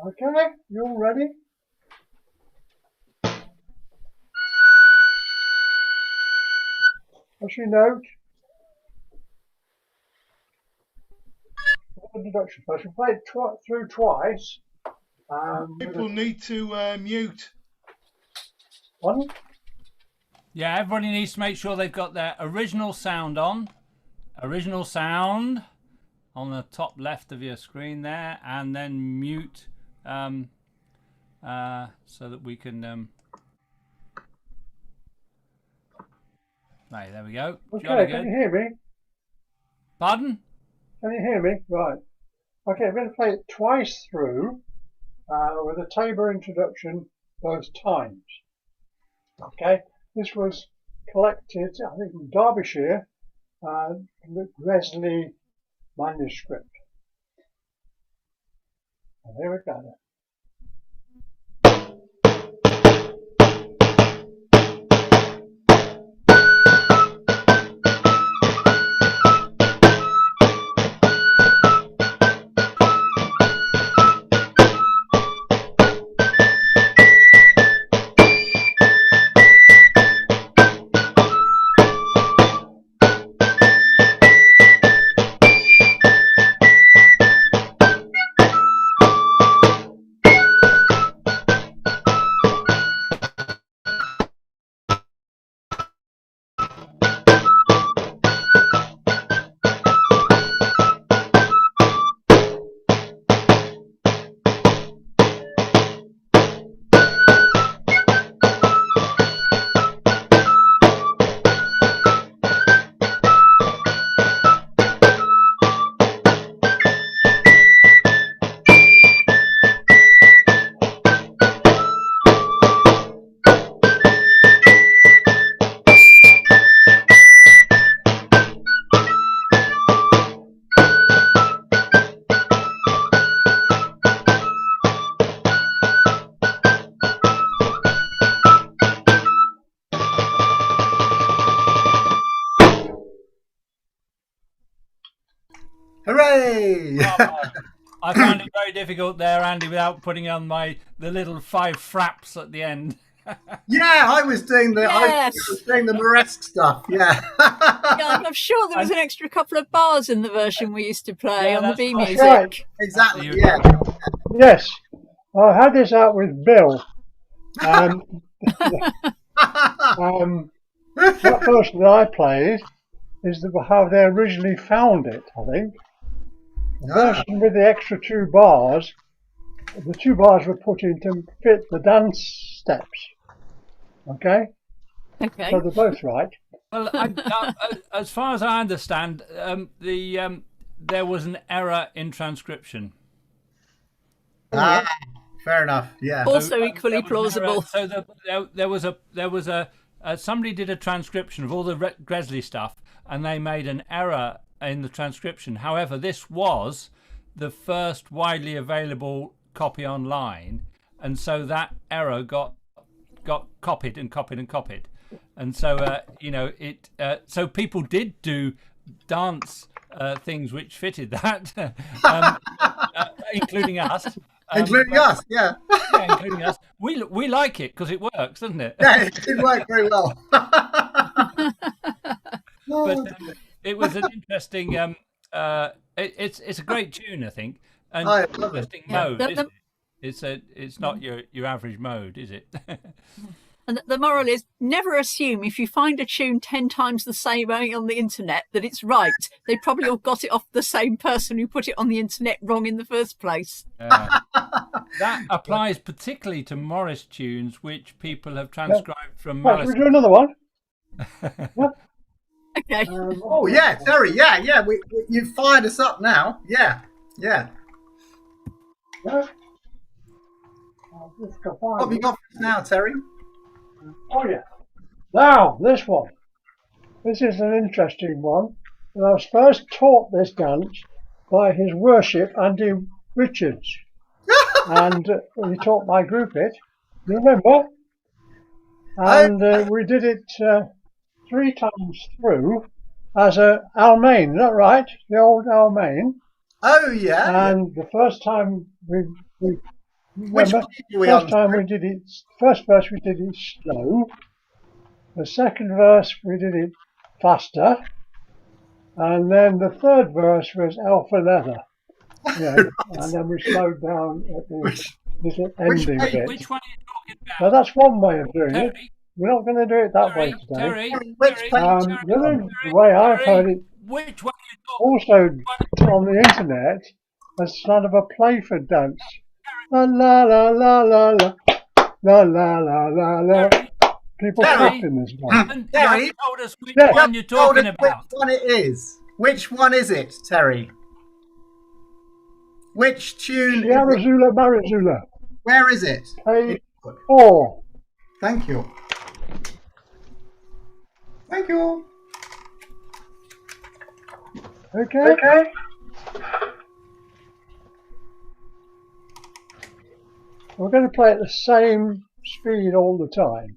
Okay, you all ready? As you note, introduction first. We played through twice. People need to mute. One. Yeah, everybody needs to make sure they've got their original sound on. Original sound on the top left of your screen there, and then mute so that we can. Right, there we go. Okay, can you hear me? Pardon? Can you hear me? Right. Okay, we're going to play it twice through with a Tabor introduction both times. Okay, this was collected, I think, from Derbyshire, the Gresley manuscript. And here we go. Hooray! I found it very difficult there, Andy, without putting on the little 5 fraps at the end. Yeah, I was doing the Moresque stuff. Yeah. Yeah, I'm sure there was an extra couple of bars in the version we used to play on the B music. Right. Exactly. Yeah. Yes, I had this out with Bill. That version that I played is how they originally found it, I think. The version with the extra 2 bars, the 2 bars were put in to fit the dance steps. Okay? Okay. So they're both right. Well, as far as I understand, there was an error in transcription. Fair enough. Yeah. Also equally plausible. So there was a somebody did a transcription of all the Gresley stuff, and they made an error in the transcription. However, this was the first widely available copy online, and so that error got copied and copied and copied, and so so people did do dance things which fitted that, including us. Including us, yeah. Yeah, including us. We like it because it works, doesn't it? Yeah, it did work very well. But it was an interesting. It's a great tune, I think, and I love interesting it. mode. It's not your average mode, is it? And the moral is, never assume if you find a tune 10 times the same on the internet that it's right. They probably all got it off the same person who put it on the internet wrong in the first place. That applies particularly to Morris tunes, which people have transcribed from Right, Malice. we do another one. Okay. Oh yeah, Terry. Yeah. You fired us up now. Yeah. Yeah. What have you got for us now, Terry? Oh yeah. Now this one. This is an interesting one. And I was first taught this dance by His Worship Andy Richards, and he taught my group it. You remember? And we did it 3 times through as a Almain. Is that right? The old Almain. Oh yeah. And the first time we Which Remember, page are we on? first verse we did it slow. The second verse we did it faster. And then the third verse was alpha leather. Yeah. And then we slowed down at the little ending bit. Which one are you talking about? Now that's one way of doing it. Terry, We're not going to do it that way today. Terry, Which Terry, page? The way I've heard it which one are you talking also on the internet as sort of a playful dance. La la la la la la la la la la la. People clapping this one. You haven't told us which Yeah. one you're talking Which about. one it is? Which one is it, Terry? Which tune? Sierra Zula Marizula. Where is it? Page 4. Thank you. Thank you. Okay. We're going to play at the same speed all the time.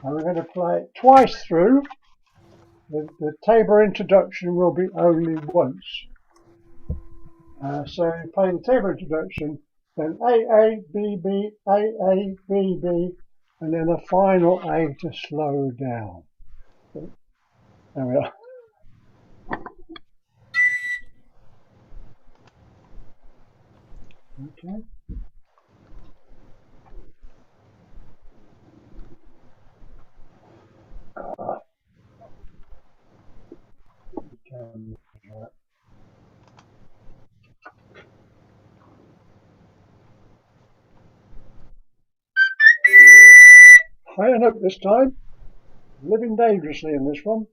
And we're going to play it twice through. The Tabor introduction will be only once. So you play the Tabor introduction, then A, A, B, B, A, A, B, B, and then a final A to slow down. There we are. Okay. Higher note this time. Living dangerously in this one.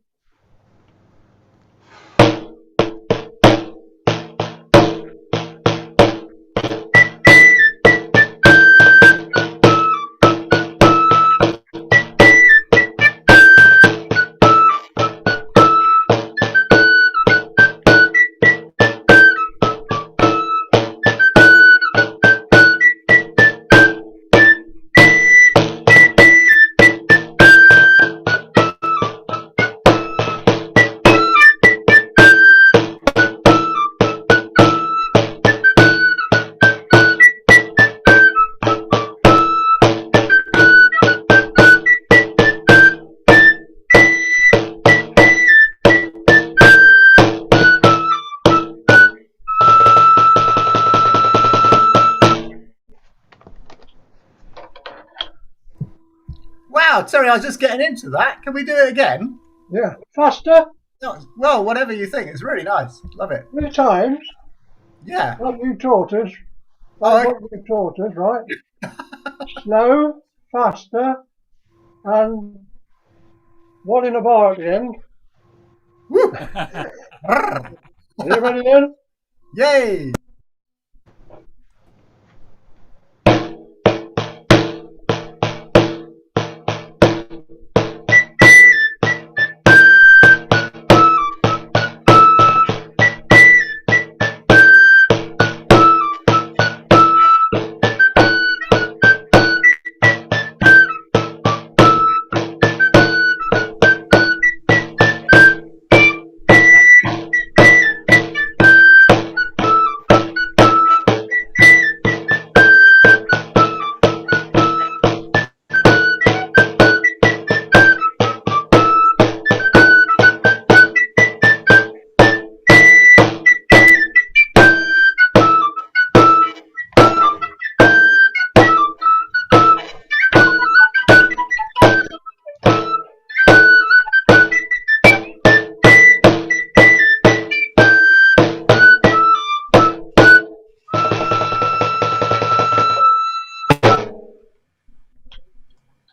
Wow, Terry, I was just getting into that. Can we do it again? Yeah. Faster. No, well, whatever you think. It's really nice. Love it. 3 times. Yeah. Like you taught us. Oh, Like what you taught us, right? Slow, faster, and one in a bar at the end. Woo. Are you ready then? Yay!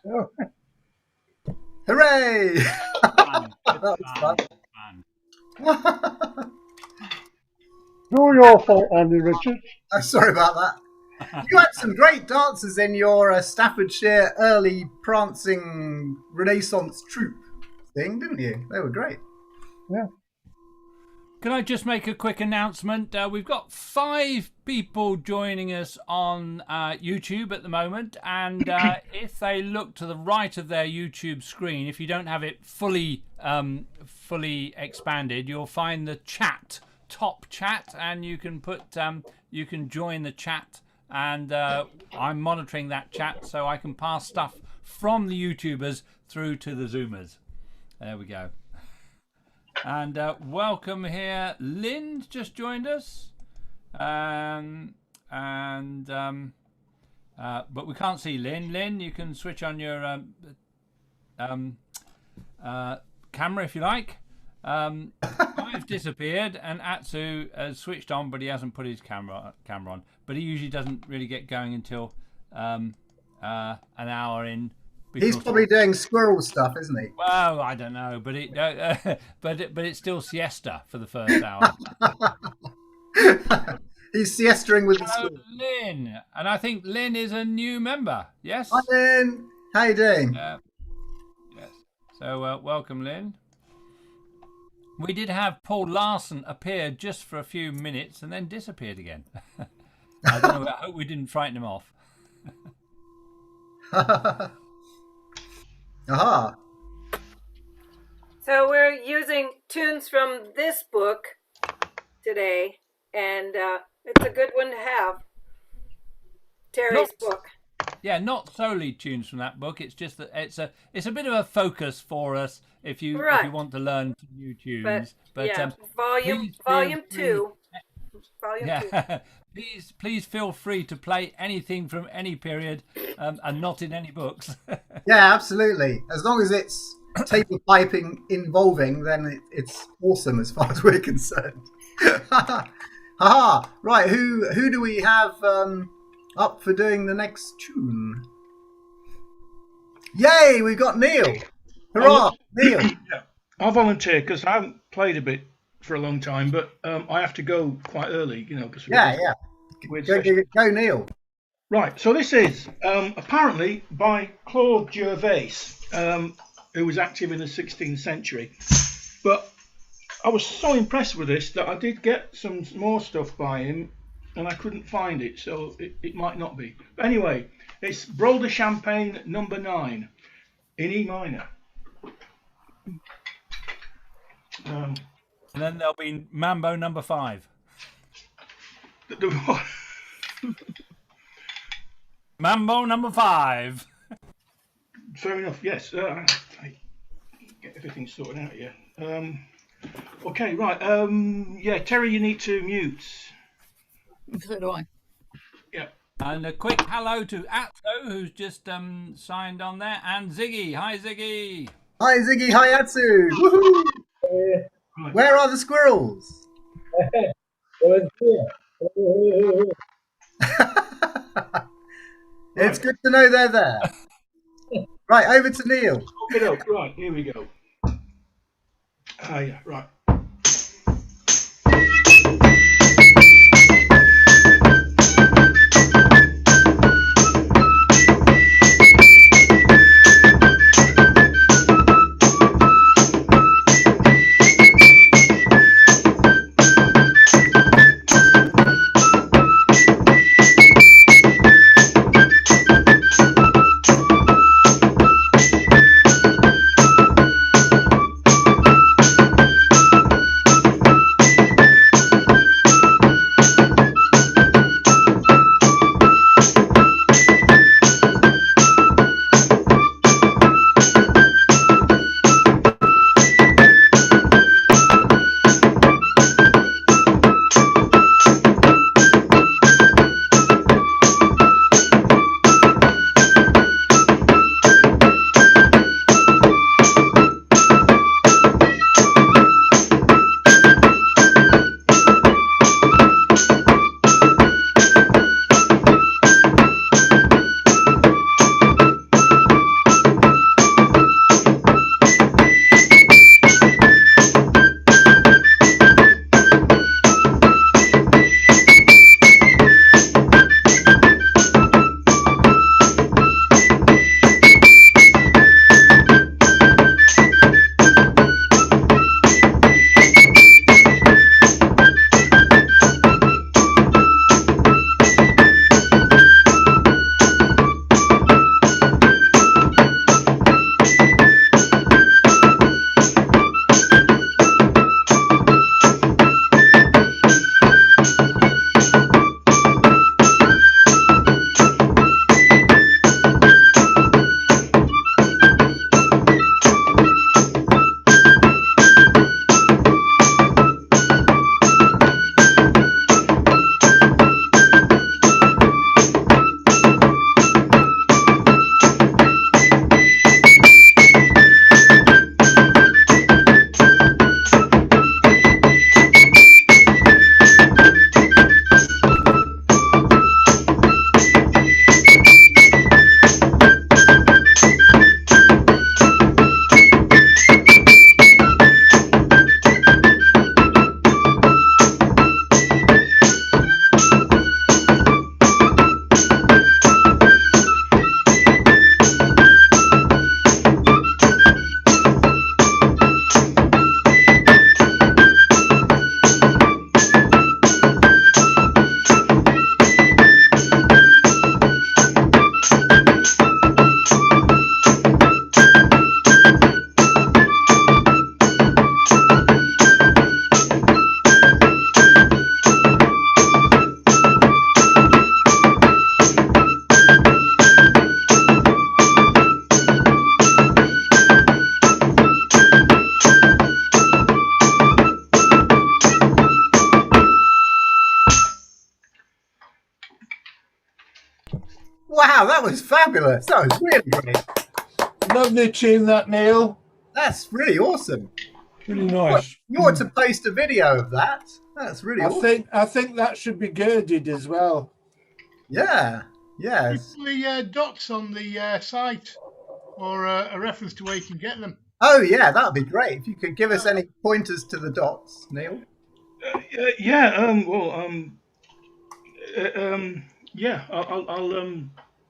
Oh, Hooray! Fun. That was fun. Fun. it's all your fault, Andy Richards. I'm sorry about that. You had some great dancers in your Staffordshire early prancing Renaissance troupe thing, didn't you? They were great. Yeah. Can I just make a quick announcement? We've got 5 people joining us on YouTube at the moment, and if they look to the right of their YouTube screen, if you don't have it fully expanded, you'll find the chat, top chat, and you can put you can join the chat and I'm monitoring that chat so I can pass stuff from the YouTubers through to the Zoomers. There we go. And welcome here. Lynn's just joined us. But we can't see Lynn. Lynn, you can switch on your camera if you like. I've disappeared and Atsu has switched on, but he hasn't put his camera on. But he usually doesn't really get going until an hour in. He's probably doing squirrel stuff, isn't he? Well, I don't know, but it's still siesta for the first hour. He's siestering with the squirrel. Lynn, and I think Lynn is a new member. Yes. Hi, Lynn. How you doing? Yes. So welcome, Lynn. We did have Paul Larson appear just for a few minutes and then disappeared again. I don't know. I hope we didn't frighten him off. Aha. So we're using tunes from this book today, and it's a good one to have. Terry's book. Yeah, not solely tunes from that book. It's just that it's a bit of a focus for us if you want to learn new tunes. But yeah, volume 2. Volume 2. Please feel free to play anything from any period, and not in any books. Yeah, absolutely. As long as it's table piping involving, then it's awesome as far as we're concerned. Haha. Right, who do we have up for doing the next tune? Yay, we've got Neil. Hurrah, Neil. Yeah, I'll volunteer because I haven't played a bit for a long time, but I have to go quite early, because Go, Neil. Right, so this is apparently by Claude Gervais, who was active in the 16th century. But I was so impressed with this that I did get some more stuff by him, and I couldn't find it, so it might not be. But anyway, it's Brol de Champagne number 9 in E minor. And then there'll be Mambo number 5. Mambo number 5. Fair enough. Yes, I get everything sorted out here. Okay, right. Yeah, Terry, you need to mute. So do I. Yeah. And a quick hello to Atso, who's just signed on there, and Ziggy. Hi, Ziggy. Hi, Ziggy. Hi, Atsu. Woohoo! Right. Where are the squirrels? It's good to know they're there. Right, over to Neil. Okay, right, here we go. Yeah, right. Wow, that was fabulous. That was really great. Lovely tune, that, Neil. That's really awesome. Really nice. You ought to post a video of that. That's really awesome. I think that should be girded as well. Yeah. Yes. Put the dots on the site or a reference to where you can get them. Oh, yeah, that would be great. If you could give us any pointers to the dots, Neil. I'll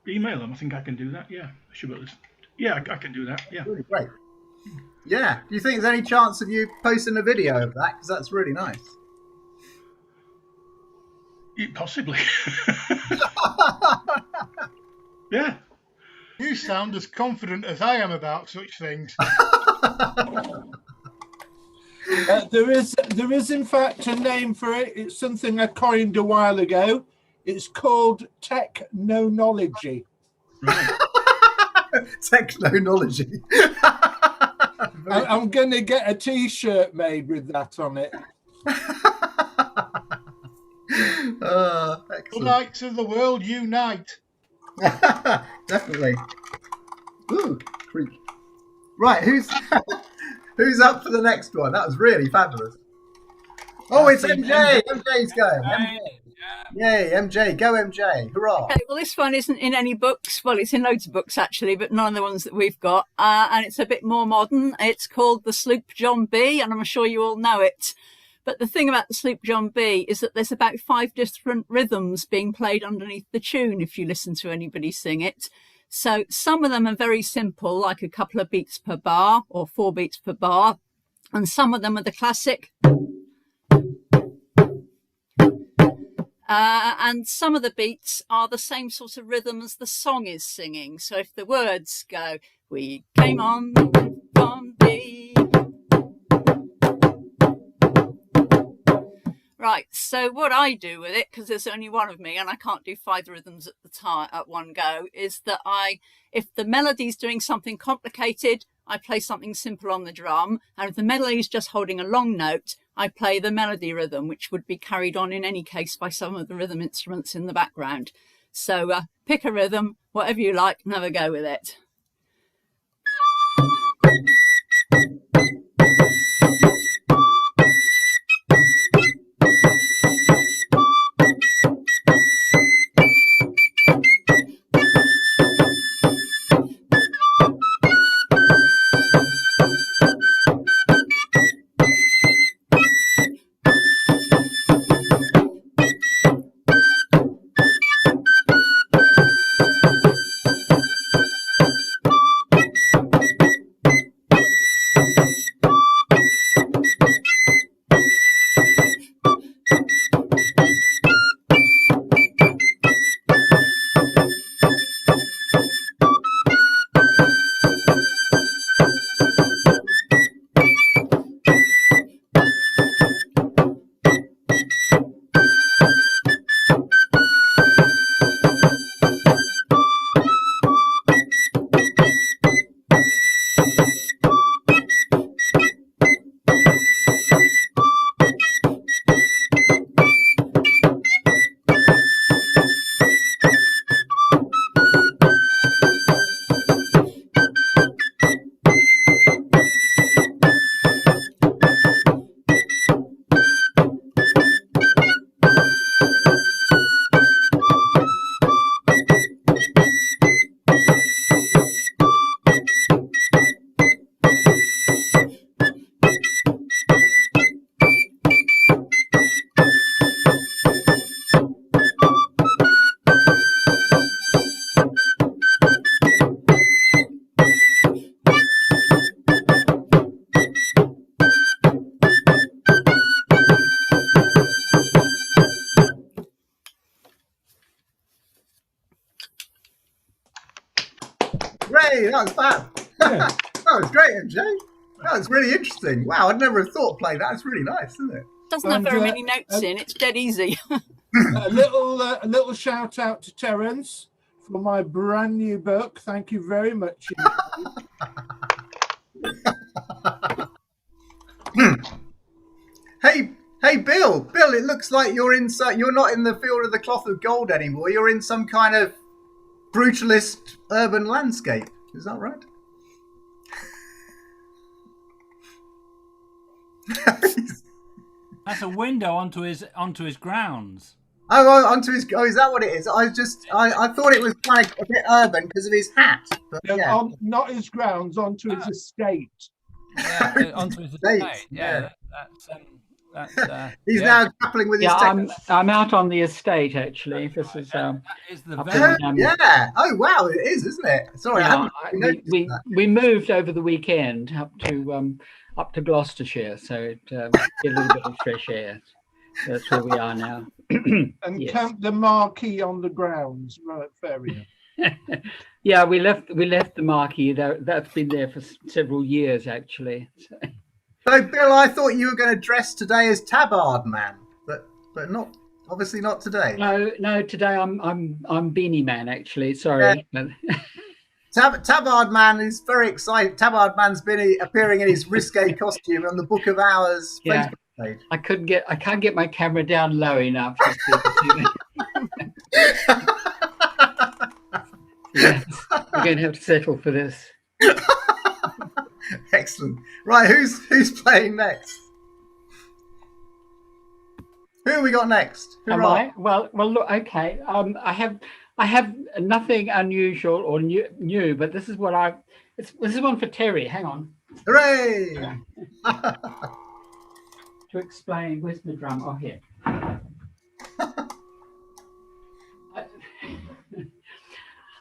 email them. I think I can do that. Yeah, I should be able to. Yeah, I can do that. Yeah. Really great. Yeah. Do you think there's any chance of you posting a video of that? Because that's really nice. Possibly. Yeah. You sound as confident as I am about such things. There is in fact a name for it. It's something I coined a while ago. It's called technology. Technology. I'm going to get a T-shirt made with that on it. The knights of the world unite. Definitely. Ooh, creak. Right, who's up for the next one? That was really fabulous. Oh, it's MJ. MJ's going. Yay, MJ. Go, MJ. Hurrah. Okay, well, this one isn't in any books. Well, it's in loads of books, actually, but none of the ones that we've got. And it's a bit more modern. It's called the Sloop John B, and I'm sure you all know it. But the thing about the Sloop John B is that there's about 5 different rhythms being played underneath the tune if you listen to anybody sing it. So some of them are very simple, like a couple of beats per bar or 4 beats per bar. And some of them are the classic. And some of the beats are the same sort of rhythm as the song is singing. So if the words go, we came on B. Right, so what I do with it, because there's only one of me and I can't do 5 rhythms at one go, is that if the melody's doing something complicated, I play something simple on the drum. And if the melody is just holding a long note, I play the melody rhythm, which would be carried on in any case by some of the rhythm instruments in the background. So pick a rhythm, whatever you like, and have a go with it. Ray, that was fab. Yeah. That was great, MJ. That was really interesting. Wow, I'd never have thought of playing that. It's really nice, isn't it? Doesn't have very many notes in. It's dead easy. A little shout out to Terence for my brand new book. Thank you very much. Hey, Bill. Bill, it looks like you're not in the field of the cloth of gold anymore. You're in some kind of brutalist urban landscape. Is that right? That's a window onto his grounds. Oh, onto his. Oh, is that what it is? I thought it was kind of a bit urban because of his hat. But No, yeah. not his grounds, onto his estate. Yeah, onto his estate. Estate, Yeah, that's He's yeah. now grappling with his. Yeah, technical. I'm out on the estate actually. This is That is the up very in, Yeah. Oh wow, it is, isn't it? Sorry, I yeah, haven't we, noticed we that. we moved over the weekend up to Gloucestershire, so it get a little bit of fresh air. That's where we are now. And Yes. camp the marquee on the grounds. Right, fair enough. Yeah, we left the marquee there. That's been there for several years actually. So, Bill, I thought you were going to dress today as Tabard Man, but not obviously not today. No, today I'm Beanie Man actually. Sorry. Tabard Man is very excited. Tabard Man's been appearing in his risque costume on the Book of Hours Yeah. Facebook page. I can't get my camera down low enough. To see Yes, we're going to have to settle for this. Excellent. Right, who's playing next? Who have we got next? Who Am wrote? I? Well, look. Okay. I have nothing unusual or new, but this is what this is one for Terry. Hang on. Hooray! To explain, where's the drum? Oh, here.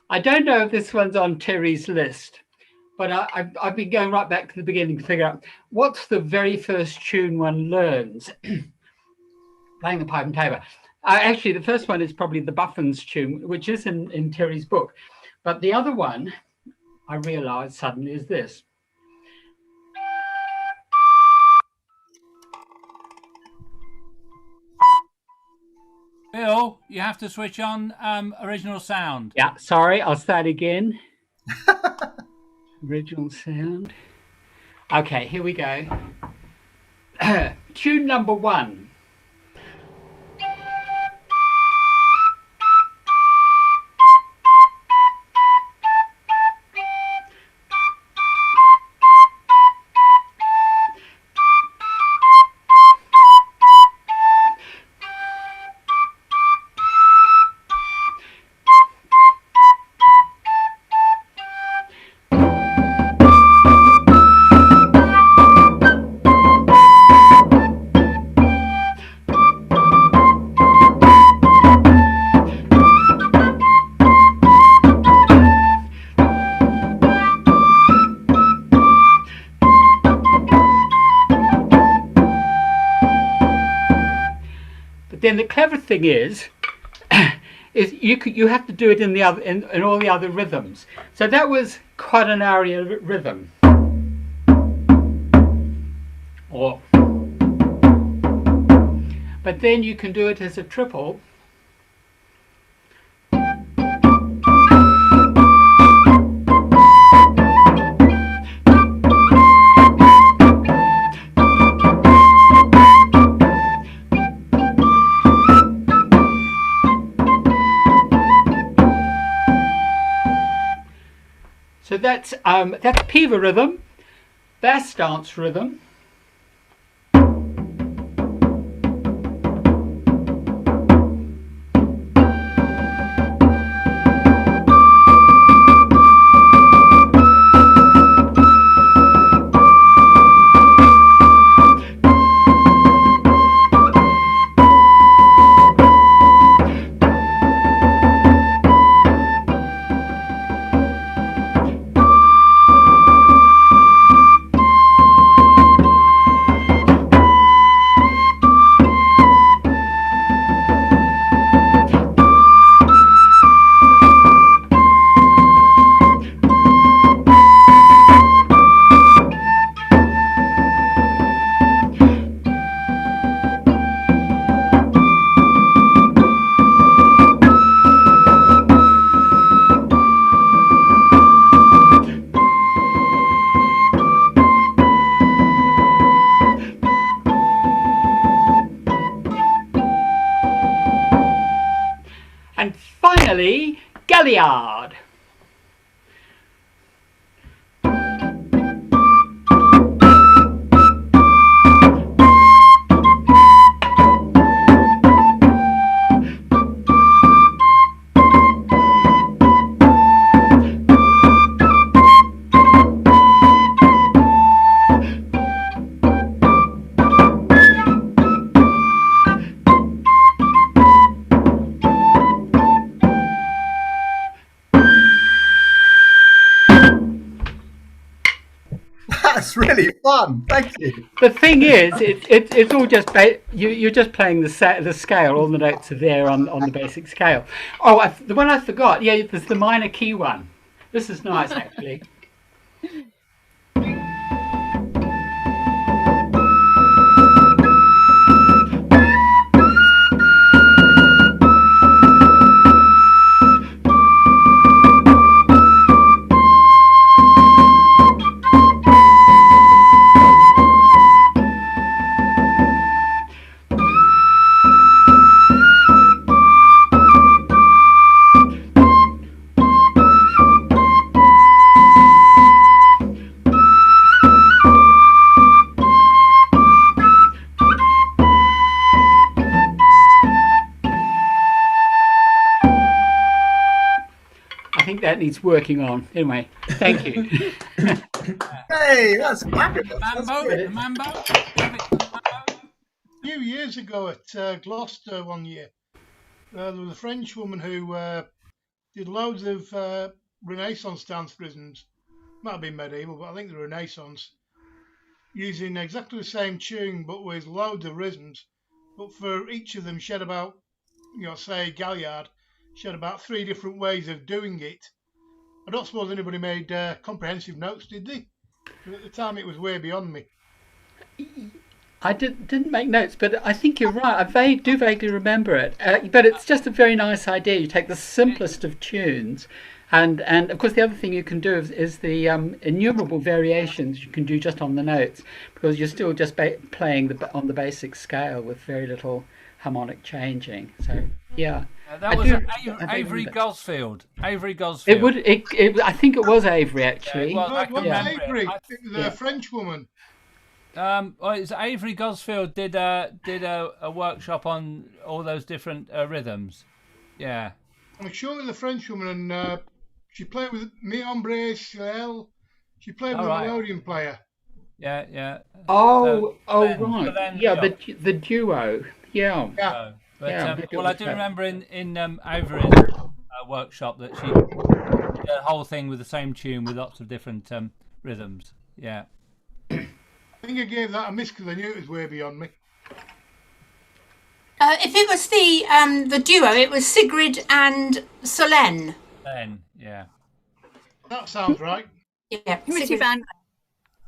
I don't know if this one's on Terry's list, but I've been going right back to the beginning to figure out what's the very first tune one learns playing the pipe and tabor. Actually, the first one is probably the Buffins tune, which is in Terry's book. But the other one, I realised suddenly, is this. Bill, you have to switch on original sound. Yeah, sorry, I'll start again. Original sound. Okay, here we go. Tune number 1. Then the clever thing is you have to do it in the other in all the other rhythms. So that was quite an aria rhythm. But then you can do it as a triple. So that's Piva rhythm, bass dance rhythm. And finally, Galliard. That's really fun. Thank you. The thing is, it's all just you're just playing the scale. All the notes are there on the basic scale. Oh, the one I forgot. Yeah, there's the minor key one. This is nice, actually. I think that needs working on. Anyway, thank you. Hey, that's fabulous. That's Mambo, good. Mambo. A few years ago at Gloucester one year, there was a French woman who did loads of Renaissance dance rhythms. Might have been medieval, but I think the Renaissance, using exactly the same tune but with loads of rhythms. But for each of them, she had about, say Galliard, she had about 3 different ways of doing it. I don't suppose anybody made comprehensive notes, did they? At the time, it was way beyond me. I didn't make notes, but I think you're right. I do vaguely remember it. But it's just a very nice idea. You take the simplest of tunes, and of course the other thing you can do is the innumerable variations you can do just on the notes, because you're still just playing on the basic scale with very little harmonic changing. So yeah. That was Avery Gosfield. Avery Gosfield. I think it was Avery actually. Yeah, It wasn't Avery. It was a French woman. Well, it's Avery Gosfield did a workshop on all those different rhythms. Yeah. I'm sure it was a French woman, and she played with Mi Hombre Ciel. She played with a melodeon player. Yeah, yeah. Right. Yeah, the duo. Yeah. But, well, I do remember in Avery's workshop that she did a whole thing with the same tune with lots of different rhythms. Yeah. I think I gave that a miss because I knew it was way beyond me. If it was the duo, it was Sigrid and Solène. Yeah. That sounds right. Yeah.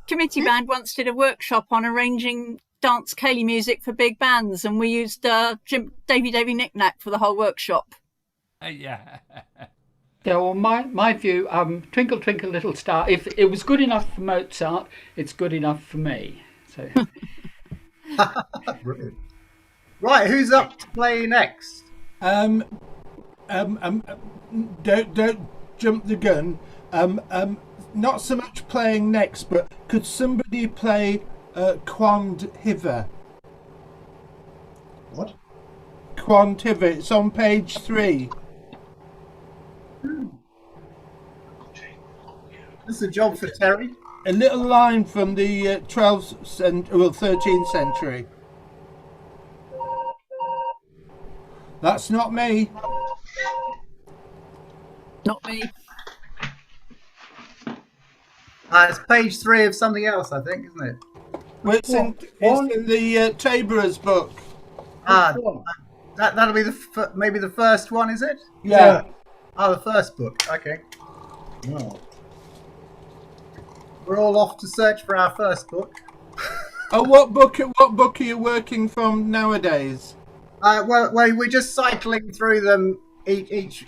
Committee band once did a workshop on arranging dance Cayley music for big bands, and we used Davy Knick-Knack for the whole workshop. Yeah. Yeah, well, my view, Twinkle Twinkle Little Star, if it was good enough for Mozart, it's good enough for me. So. Brilliant. Right, who's up to play next? Don't jump the gun. Not so much playing next, but could somebody play Quand Hiver? What? Quand Hiver. It's on page 3. This is a job for Terry. A little line from the 13th century. That's not me. Not me. It's page 3 of something else, I think, isn't it? Well, it's in the Taborers book. That'll be maybe the first one, is it? Yeah. Oh, the first book. Okay. Oh. We're all off to search for our first book. Oh, what book are you working from nowadays? Well, we're just cycling through them each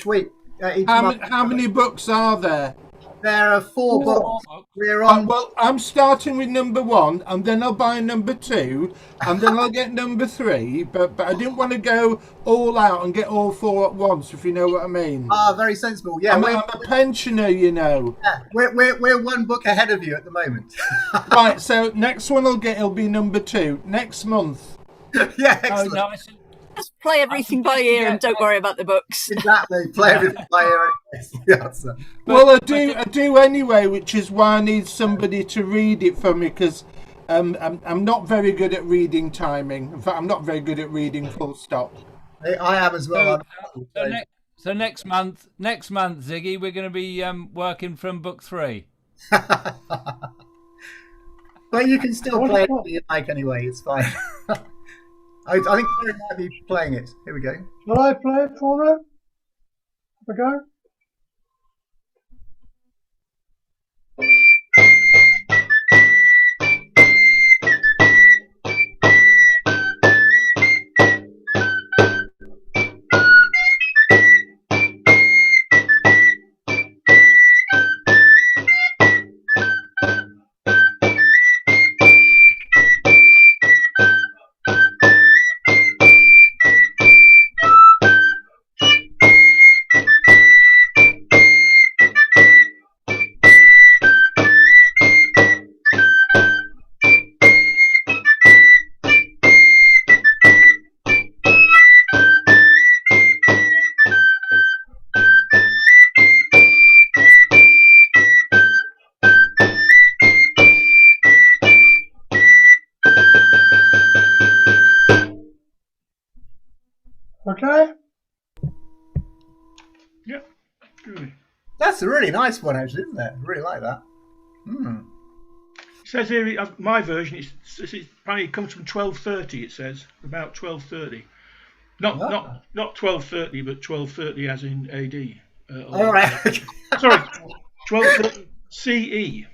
week. How many books are there? There are 4 books. We're on. Well, I'm starting with number 1, and then I'll buy number 2, and then I'll get number 3. But I didn't want to go all out and get all 4 at once, if you know what I mean. Very sensible. Yeah, I'm a pensioner, you know. Yeah, we're 1 book ahead of you at the moment. Right. So next one it'll be number 2 next month. Yeah, excellent. No, Just play everything by ear and don't worry about the books. Exactly. Play everything by ear. That's the answer. Well, I do anyway, which is why I need somebody to read it for me, because I'm not very good at reading timing. In fact, I'm not very good at reading full stop. I am as well. So next month, Ziggy, we're going to be working from book 3. But you can still What play it about- if you like anyway. It's fine. I think Terry might be playing it. Here we go. Shall I play it for them? Have a go? Okay. Yeah. Really. That's a really nice one, actually, isn't it? I really like that. Hmm. It says here, my version, apparently it comes from 1230. It says about 1230, not 1230, but 1230 as in AD. All right. Sorry, 1230 CE.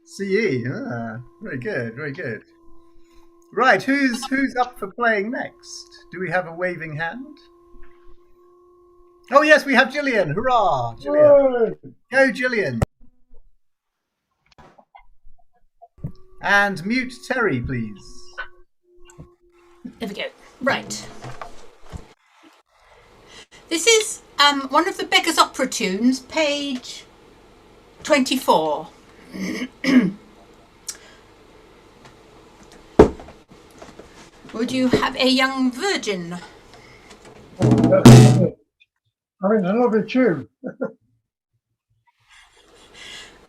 CE. Very good. Very good. Right. Who's up for playing next? Do we have a waving hand? Oh yes, we have Gillian. Hurrah, Gillian! Yay. Go, Gillian. And mute Terry, please. There we go. Right. This is one of the Beggars Opera tunes, page 24. Would you have a young virgin? I mean, a lovely tune.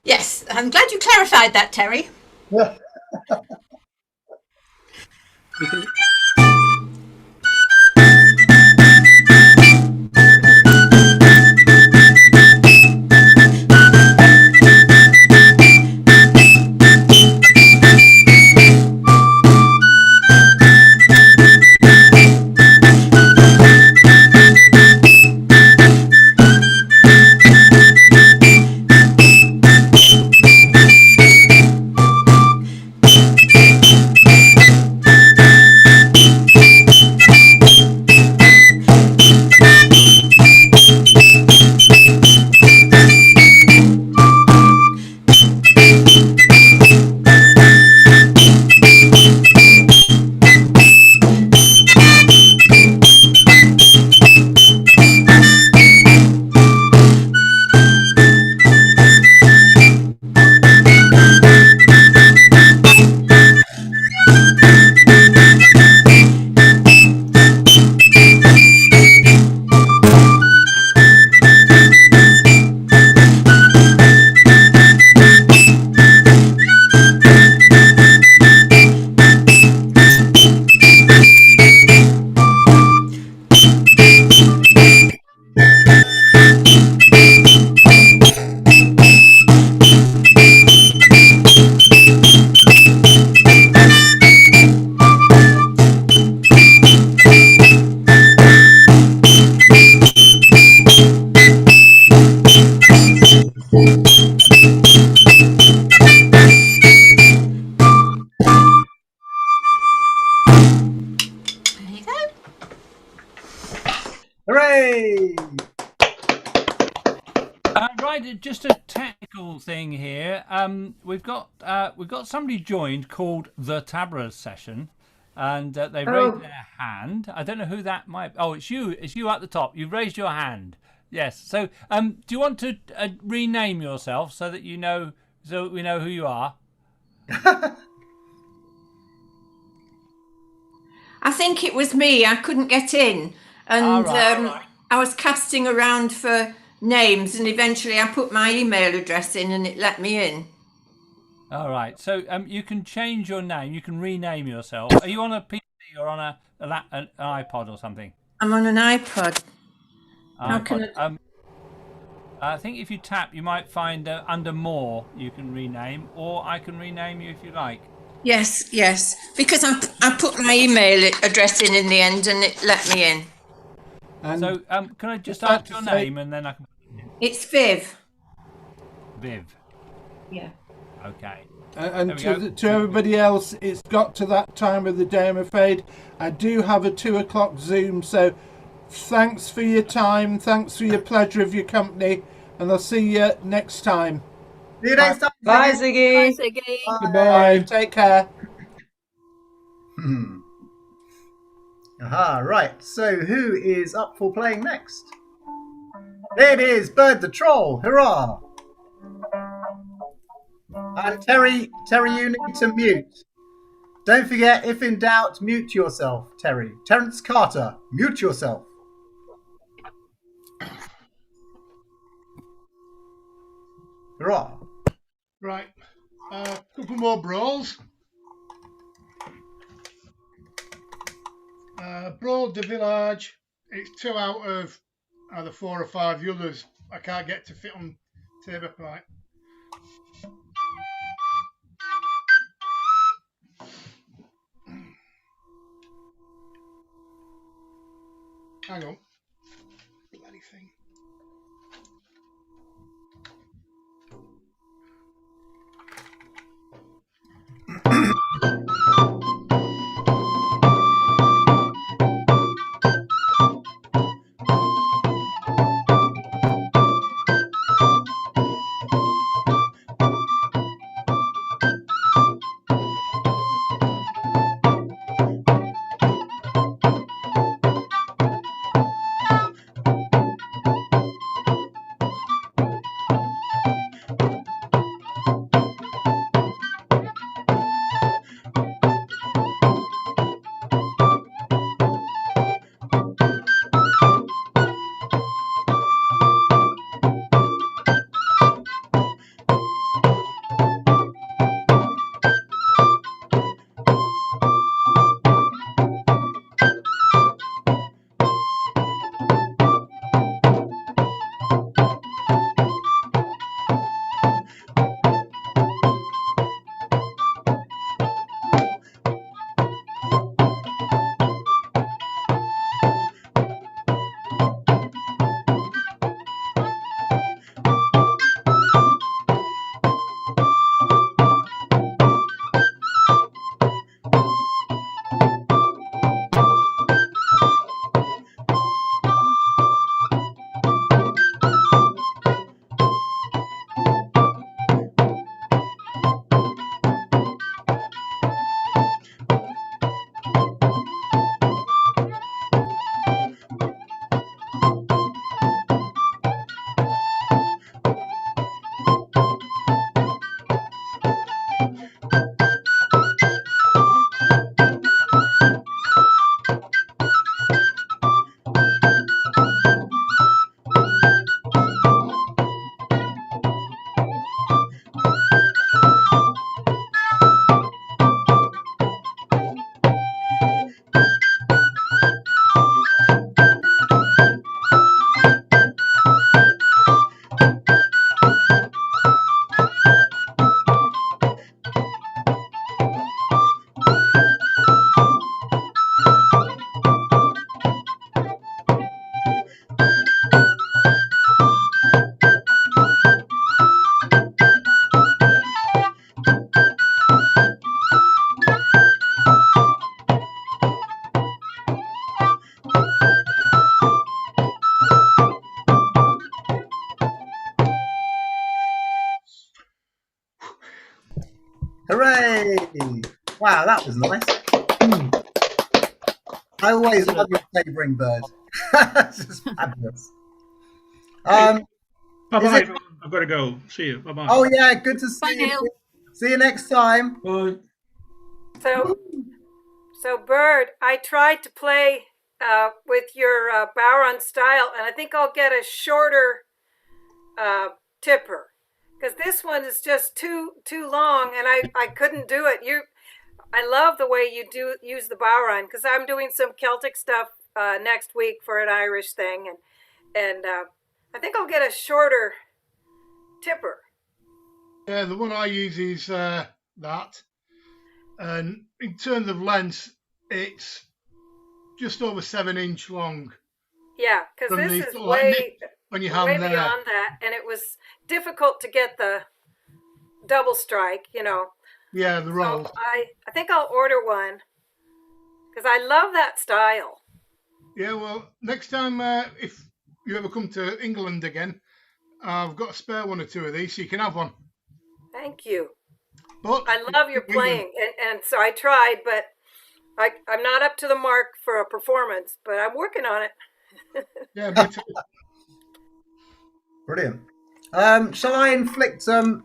Yes, I'm glad you clarified that, Terry. Yeah. You can, There you go. Hooray! Right, just a technical thing here. We've got somebody joined called the Taborers session, and they raised their hand. I don't know who that might. Oh, it's you. It's you at the top. You've raised your hand. Yes. So, do you want to rename yourself so that we know who you are? I think it was me. I couldn't get in, and right. I was casting around for names, and eventually I put my email address in, and it let me in. All right. So, you can change your name. You can rename yourself. Are you on a PC or on an iPod or something? I'm on an iPod. How can I? I think if you tap, you might find under more you can rename, or I can rename you if you like. Yes, because I put my email address in the end, and it let me in. And So can I just like ask to your say- name and then I can. It's Viv. Viv. Yeah. Okay. And There we to everybody else, it's got to that time of the day, I'm afraid. I do have a 2 o'clock Zoom, so thanks for your time, thanks for your pleasure of your company, and I'll see you next time. See you next time. Bye, Bye, Ziggy. Ziggy. Goodbye. Take care. Aha, right. So who is up for playing next? It is Bird the Troll. Hurrah! And Terry, you need to mute. Don't forget, if in doubt, mute yourself, Terry. Terence Carter, mute yourself. Hurrah! Right. Couple more brawls. Brawl the Village. It's 2 out of either 4 or 5 the others. I can't get to fit on table plate. Hang on. Bloody thing. Hooray! Wow, that was nice. I always love your favouring Bird. This is fabulous. Bye bye. it- I've got to go. See you. Bye bye. Oh yeah, good to see Bye, you. Neil. See you next time. Bye. So Bird, I tried to play with your Bowron style, and I think I'll get a shorter tipper because this one is just too long, and I couldn't do it. I love the way you do use the Bowron because I'm doing some Celtic stuff next week for an Irish thing, and I think I'll get a shorter tipper. Yeah, the one I use is that. And in terms of length, it's just over 7 inch long. Yeah, because From this the is like way, nip on your hand way there. beyond that, and it was difficult to get the double strike, Yeah, the roll. So I think I'll order one because I love that style. Yeah, well, next time if you ever come to England again, I've got a spare one or two of these, so you can have one. Thank you. But I love your playing, and so I tried, but I'm not up to the mark for a performance, but I'm working on it. Yeah, me too. Brilliant. Shall I inflict a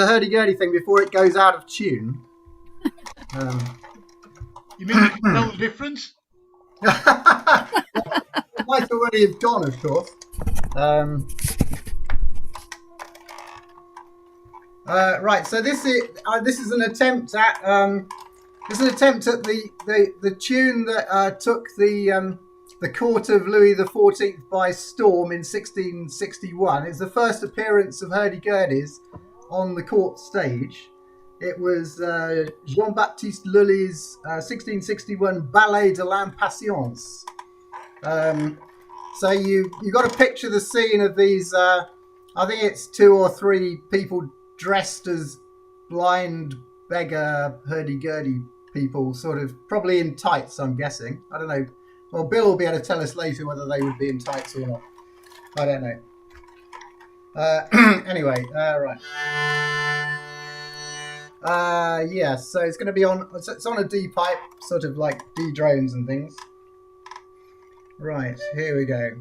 hurdy-gurdy thing before it goes out of tune? You mean you can tell the difference? It might already have gone, of course. Right. So this is an attempt at the tune that took the court of Louis XIV by storm in 1661. It's the first appearance of hurdy-gurdies on the court stage. It was Jean-Baptiste Lully's 1661 Ballet de l'Impatience. So you got to picture the scene of these. I think it's 2 or 3 people dressed as blind beggar hurdy-gurdy people, sort of probably in tights. I'm guessing. I don't know. Well, Bill will be able to tell us later whether they would be in tights or not. I don't know. Anyway, right. Yeah, so it's going to be on. It's on a D pipe, sort of like D drones and things. Right, here we go.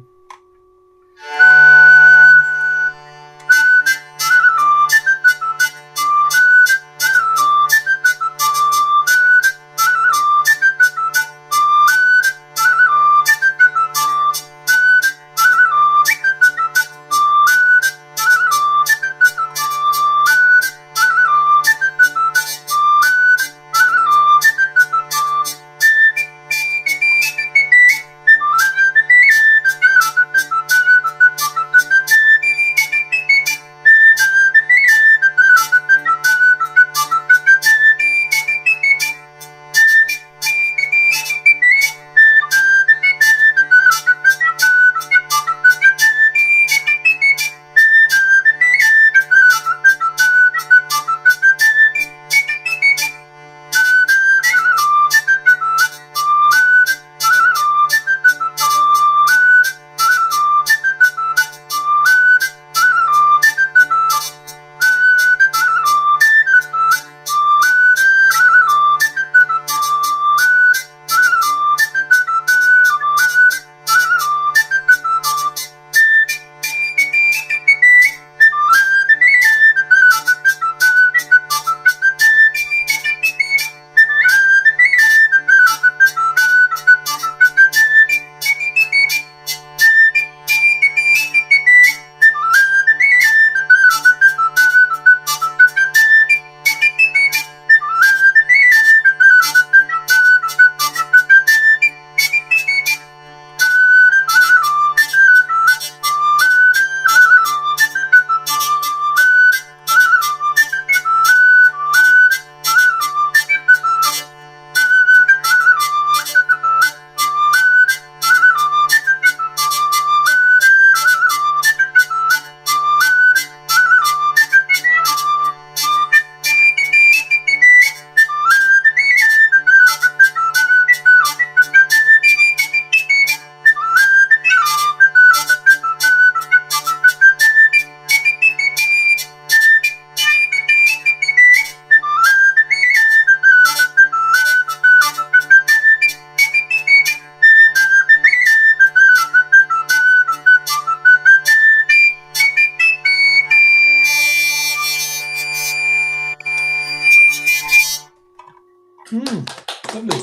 Lovely.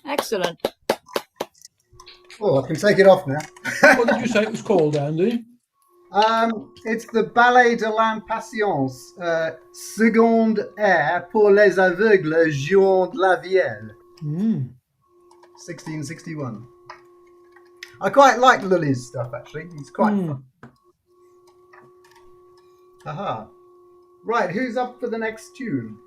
Excellent. Oh, I can take it off now. What did you say it was called, Andy? It's the Ballet de l'Impatience, seconde air pour les aveugles jouant de la vielle. 1661. I quite like Lully's stuff, actually. He's quite fun. Aha. Right, who's up for the next tune?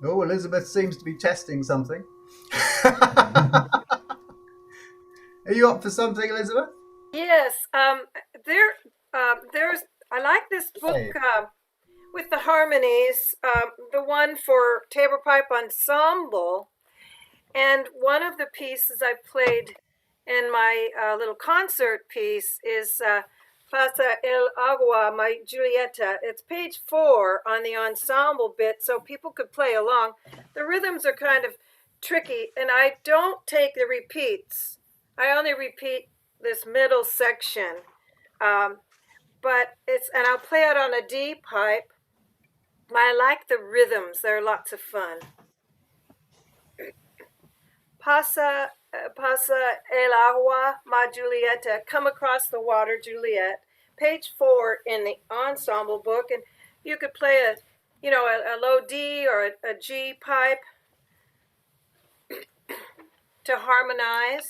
Oh, Elizabeth seems to be testing something. Are you up for something, Elizabeth? Yes. There's. I like this book with the harmonies. The one for Tabor Pipe Ensemble, and one of the pieces I played in my little concert piece is Pasa el Agua, my Julieta. It's page 4 on the ensemble bit, so people could play along. The rhythms are kind of tricky, and I don't take the repeats. I only repeat this middle section, but and I'll play it on a D pipe. I like the rhythms; they're lots of fun. Pasa el agua, ma Julieta. Come across the water, Juliet. Page 4 in the ensemble book, and you could play a low D or a G pipe to harmonize.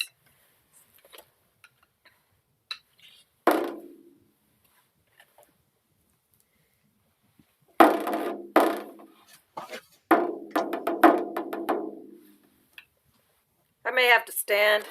I may have to stand.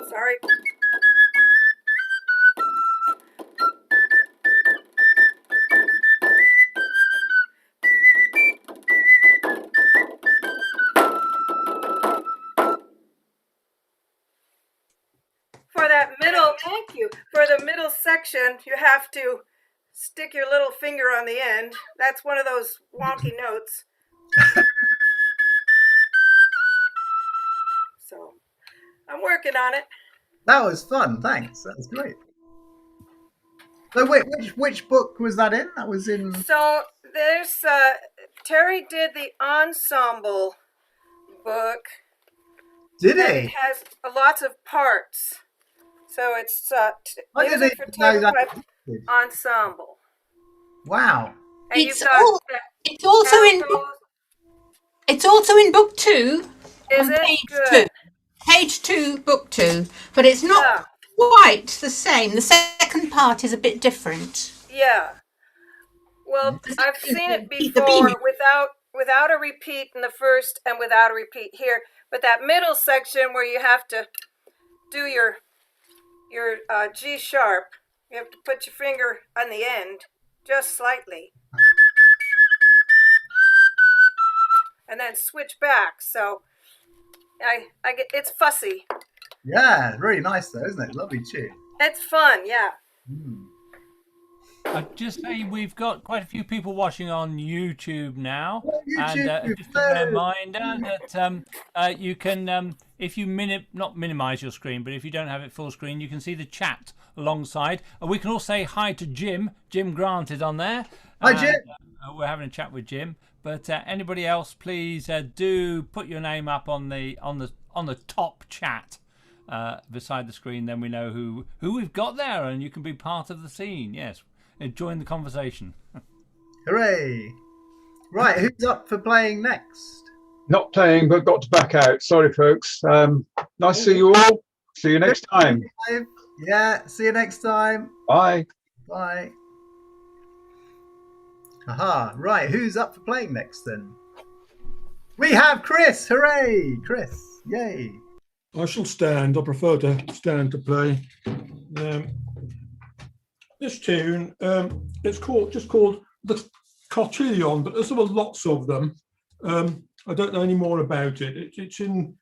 Sorry. For that middle, thank you. For the middle section, you have to stick your little finger on the end. That's one of those wonky notes. So I'm working on it. That was fun, thanks. That was great. So wait, which book was that in? That was in... So there's, Terry did the ensemble book. Did he? It has lots of parts. So it's music for know that Tabor Pipe Ensemble. Wow. And It's also in book 2. Is on it page good? 2. Page 2, book 2. But it's not quite the same. The second part is a bit different. Yeah. Well, I've seen it Repeat the before beat. without a repeat in the first and without a repeat here. But that middle section where you have to do your G sharp, you have to put your finger on the end just slightly, and then switch back. So I get, it's fussy. Yeah, very nice though, isn't it? Lovely tune. It's fun, yeah. I'd just say we've got quite a few people watching on YouTube now, YouTube, and just a reminder that you can, if you not minimize your screen, but if you don't have it full screen, you can see the chat alongside. We can all say hi to Jim. Jim Grant is on there. Hi, Jim. We're having a chat with Jim. But anybody else, please do put your name up on the top chat. beside the screen, then we know who we've got there, and you can be part of the scene. Yes, join the conversation. Hooray! Right, who's up for playing next? Not playing, but got to back out. Sorry, folks. Nice to see you all. See you next time. Yeah, see you next time. Bye. Bye. Aha, right, who's up for playing next then? We have Chris! Hooray! Chris, yay! I shall stand. I prefer to stand to play. This tune, it's just called the Cotillion, but there's lots of them. I don't know any more about it. It's in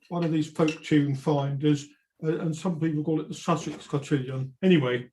one of these folk tune finders, and some people call it the Sussex Cotillion. Anyway.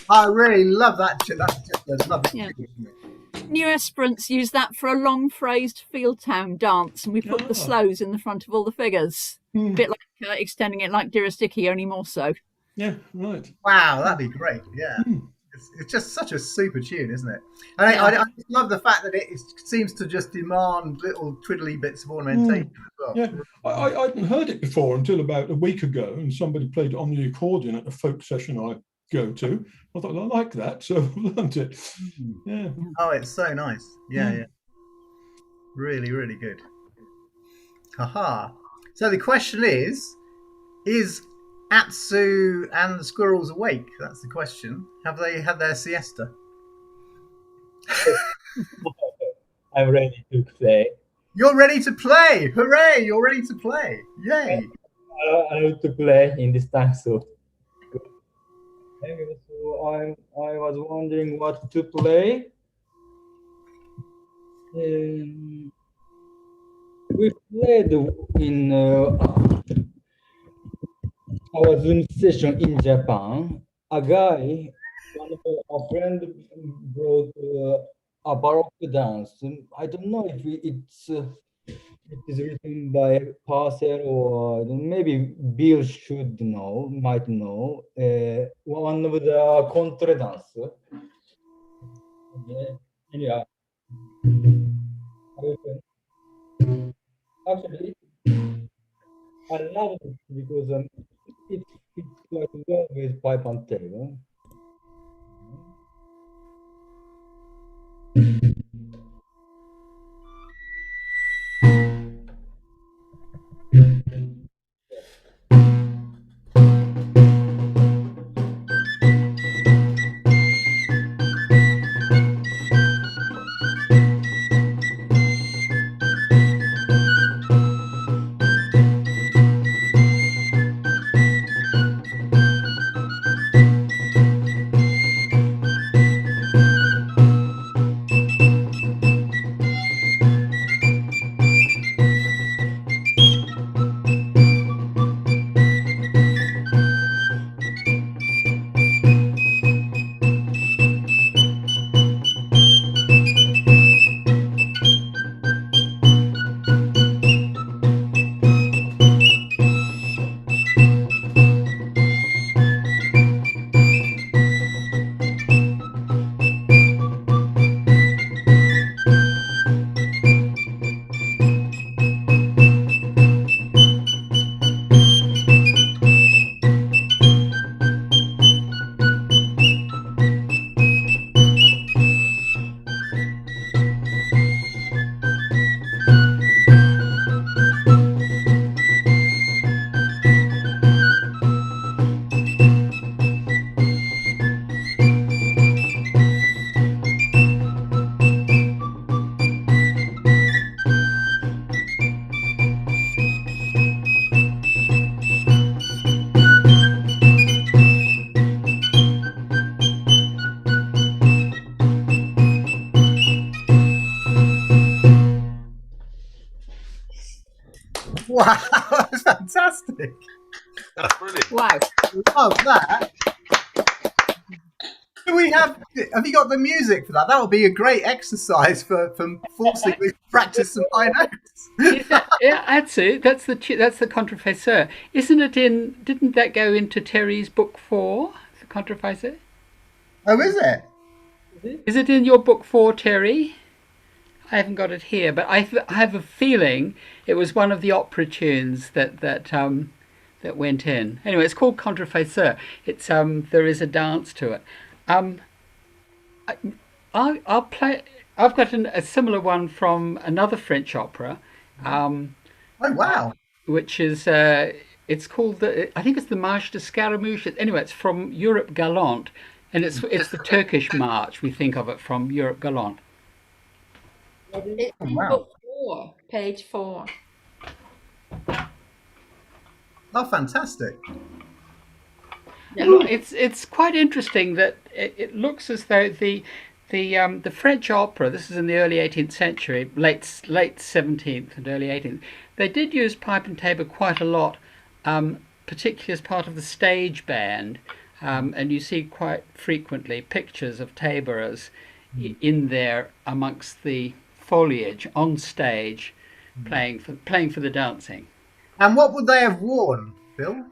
I really love that. That's just a lovely Yeah. thing, isn't it? New Esperance use that for a long phrased field town dance, and we put the slows in the front of all the figures. A bit like extending it like Dearest Dickie, only more so. Yeah, right. Wow, that'd be great. Yeah. It's just such a super tune, isn't it? And I just love the fact that it seems to just demand little twiddly bits of ornamentation as well. Yeah, I hadn't heard it before until about a week ago, and somebody played it on the accordion at a folk session I go to. I thought, I like that, so I've learned it. Yeah. Oh, it's so nice. Yeah. Really, really good. Haha. So the question is Atsu and the squirrels awake? That's the question. Have they had their siesta? I'm ready to play. You're ready to play! Hooray! You're ready to play! Yay! I need to play in this time, so. Anyway, so I was wondering what to play. We played in our Zoom session in Japan. A friend brought a baroque dance. I don't know if it's it is written by Parcel, or maybe Bill should know, might know. One of the contredance. Yeah. Anyway, actually, I love it because it fits quite well with pipe and tail. Wow, that's fantastic. That's brilliant. Wow. Love that. Do we have you got the music for that? That would be a great exercise for forcing me to practice some high notes. Yeah, that's it. That's the Contrefaçeur. Isn't it in? Didn't that go into Terry's book 4, the Contrefaçeur? Oh, is it? Is it in your book 4, Terry? I haven't got it here, but I have a feeling it was one of the opera tunes that went in. Anyway, it's called Contrefaçeur. It's there is a dance to it. I'll play. I've got a similar one from another French opera. Oh wow! Which is it's called I think it's the Marche de Scaramouche. Anyway, it's from Europe Galante, and it's the Turkish march. We think of it from Europe Galante. It's in wow. book 4, page 4. Oh, fantastic! Yeah, it's quite interesting that it looks as though the French opera, this is in the early 18th century, late 17th and early 18th, they did use pipe and tabor quite a lot, particularly as part of the stage band, and you see quite frequently pictures of taborers in there amongst the foliage on stage, playing for the dancing. And what would they have worn, Bill?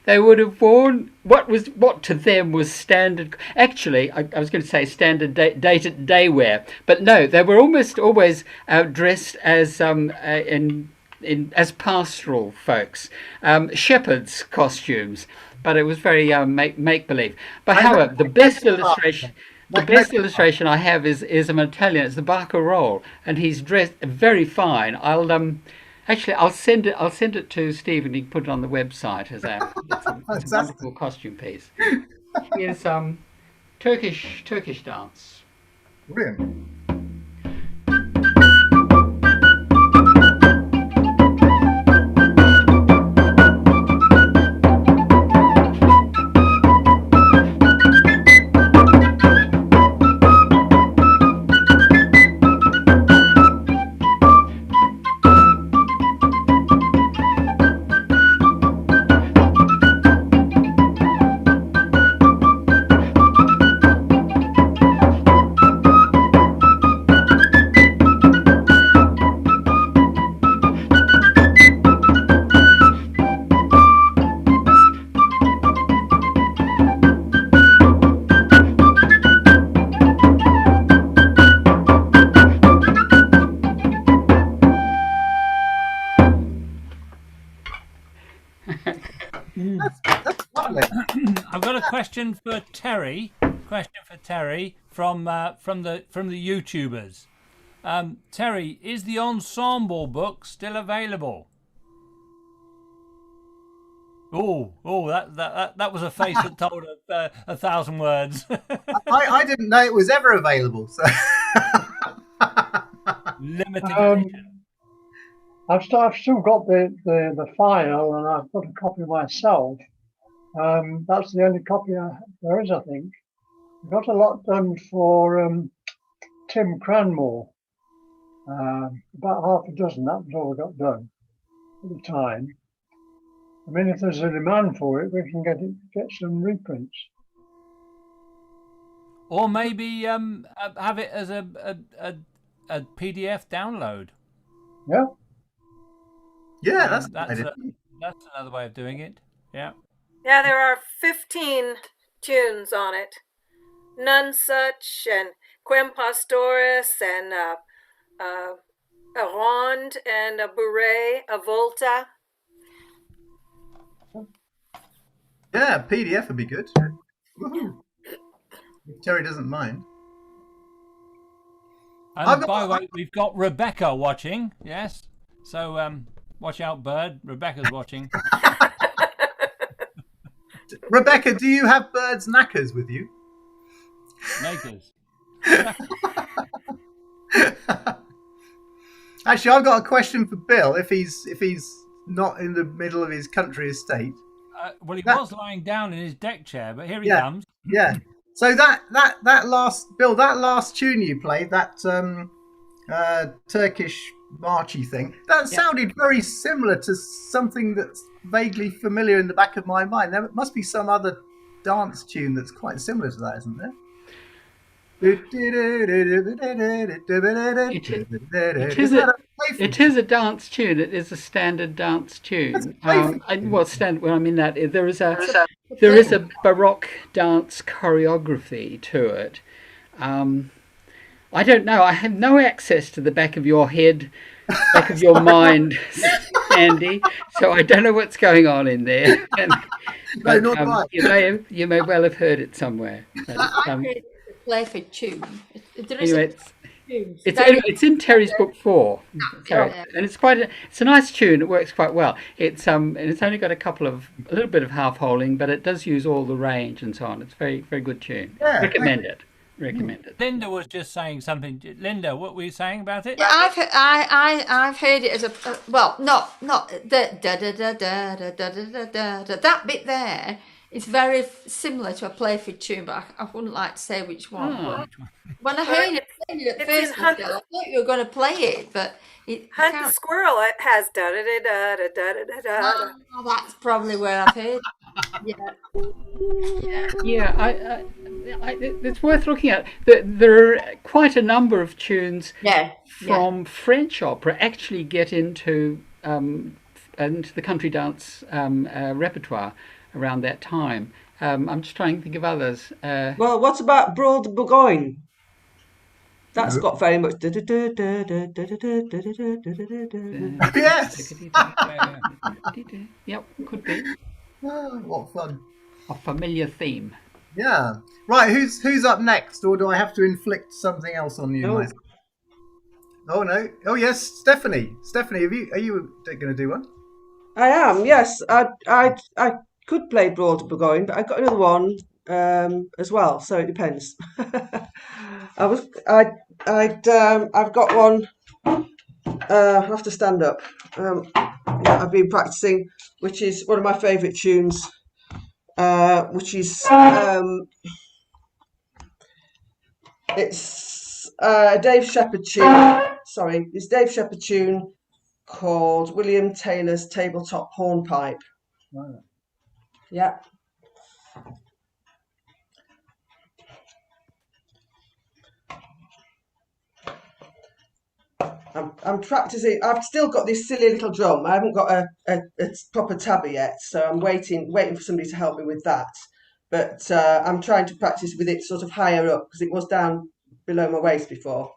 They would have worn what to them was standard. Actually, I was going to say standard day wear, but no, they were almost always dressed as as pastoral folks, shepherds' costumes. But it was very make believe. But however, the best illustration. The best illustration I have is an Italian. It's the Barcarolle, and he's dressed very fine. I'll send it to Steve, and he can put it on the website as it's a wonderful costume piece. It's Turkish dance. Brilliant. question for Terry. Question for Terry from the YouTubers. Terry, is the ensemble book still available? That was a face that told 1,000 words. I didn't know it was ever available. So. Limited edition. I've still got the file, and I've got a copy myself. That's the only copy there is, I think. I got a lot done for Tim Cranmore. About half a dozen. That was all I got done at the time. I mean, if there's a demand for it, we can get some reprints. Or maybe have it as a PDF download. Yeah. Yeah, that's another way of doing it. Yeah. Yeah, there are 15 tunes on it. None Such and Quem Pastoris and a Ronde and a Bourrée, a Volta. Yeah, PDF would be good. Woohoo. If Terry doesn't mind. And by the way, we've got Rebecca watching. Yes. So watch out, Bird. Rebecca's watching. Rebecca, do you have Bird's knackers with you? Knackers. Actually, I've got a question for Bill. If he's not in the middle of his country estate. Well, he was lying down in his deck chair, but here he comes. Yeah. So that last tune you played, that Turkish marchy thing, that sounded very similar to something that's vaguely familiar in the back of my mind. There must be some other dance tune that's quite similar to that, isn't there? It is a dance tune. It is a standard dance tune. When I mean that, there is a Baroque dance choreography to it. I don't know. I have no access to the back of your head, back of your mind, Andy. So I don't know what's going on in there. But, you may well have heard it somewhere. But, play for tune. Anyway, it's in Terry's book 4, and it's a nice tune. It works quite well. It's only got a little bit of half holing, but it does use all the range and so on. It's very very good tune. Recommend it. Linda was just saying something. Linda, what were you saying about it? Yeah, I've heard it as not the da da da da da da da da da. That bit there is very similar to a Playford tune, but I wouldn't like to say which one. When I heard it at first, I thought you were going to play it, but Hunt the Squirrel. It has da da da da da da da. Oh, that's probably where I've heard. Yeah. It's worth looking at. There are quite a number of tunes from French opera actually get into the country dance repertoire around that time. I'm just trying to think of others. Well, what about Broad Bourgogne? That's got very much. Yes. Yep, could be. Oh, what fun! A familiar theme. Yeah. Right. Who's up next, or do I have to inflict something else on you? No. Oh no. Oh yes, Stephanie. Stephanie, are you going to do one? I am. Yes. I could play Broad Bourgogne, but I got another one as well. So it depends. I've got one. I have to stand up. I've been practicing, which is one of my favourite tunes, which is it's a Dave Shepherd tune. Sorry, it's Dave Shepherd tune called William Taylor's Tabletop Hornpipe. Wow. Yeah. I'm practicing. I've still got this silly little drum. I haven't got a proper tabor yet, so I'm waiting for somebody to help me with that. But I'm trying to practice with it sort of higher up because it was down below my waist before.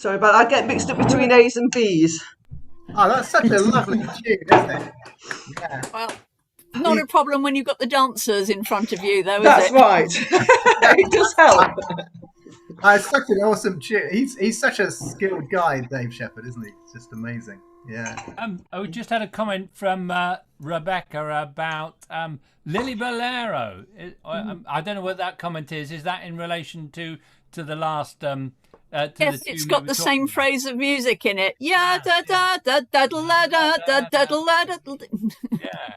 Sorry, but I get mixed up between A's and B's. Oh, that's such a lovely tune, isn't it? Yeah. Well, not a problem when you've got the dancers in front of you, though, is That's it? right. It does help. It's such an awesome tune. He's such a skilled guy, Dave Shepherd, isn't he? It's just amazing. Yeah. We just had a comment from Rebecca about Lily Bolero. I don't know what that comment is. Is that in relation to the last? Yes, it's got the same phrase of music in it. Yeah, da da da da da da da da da da. Yeah.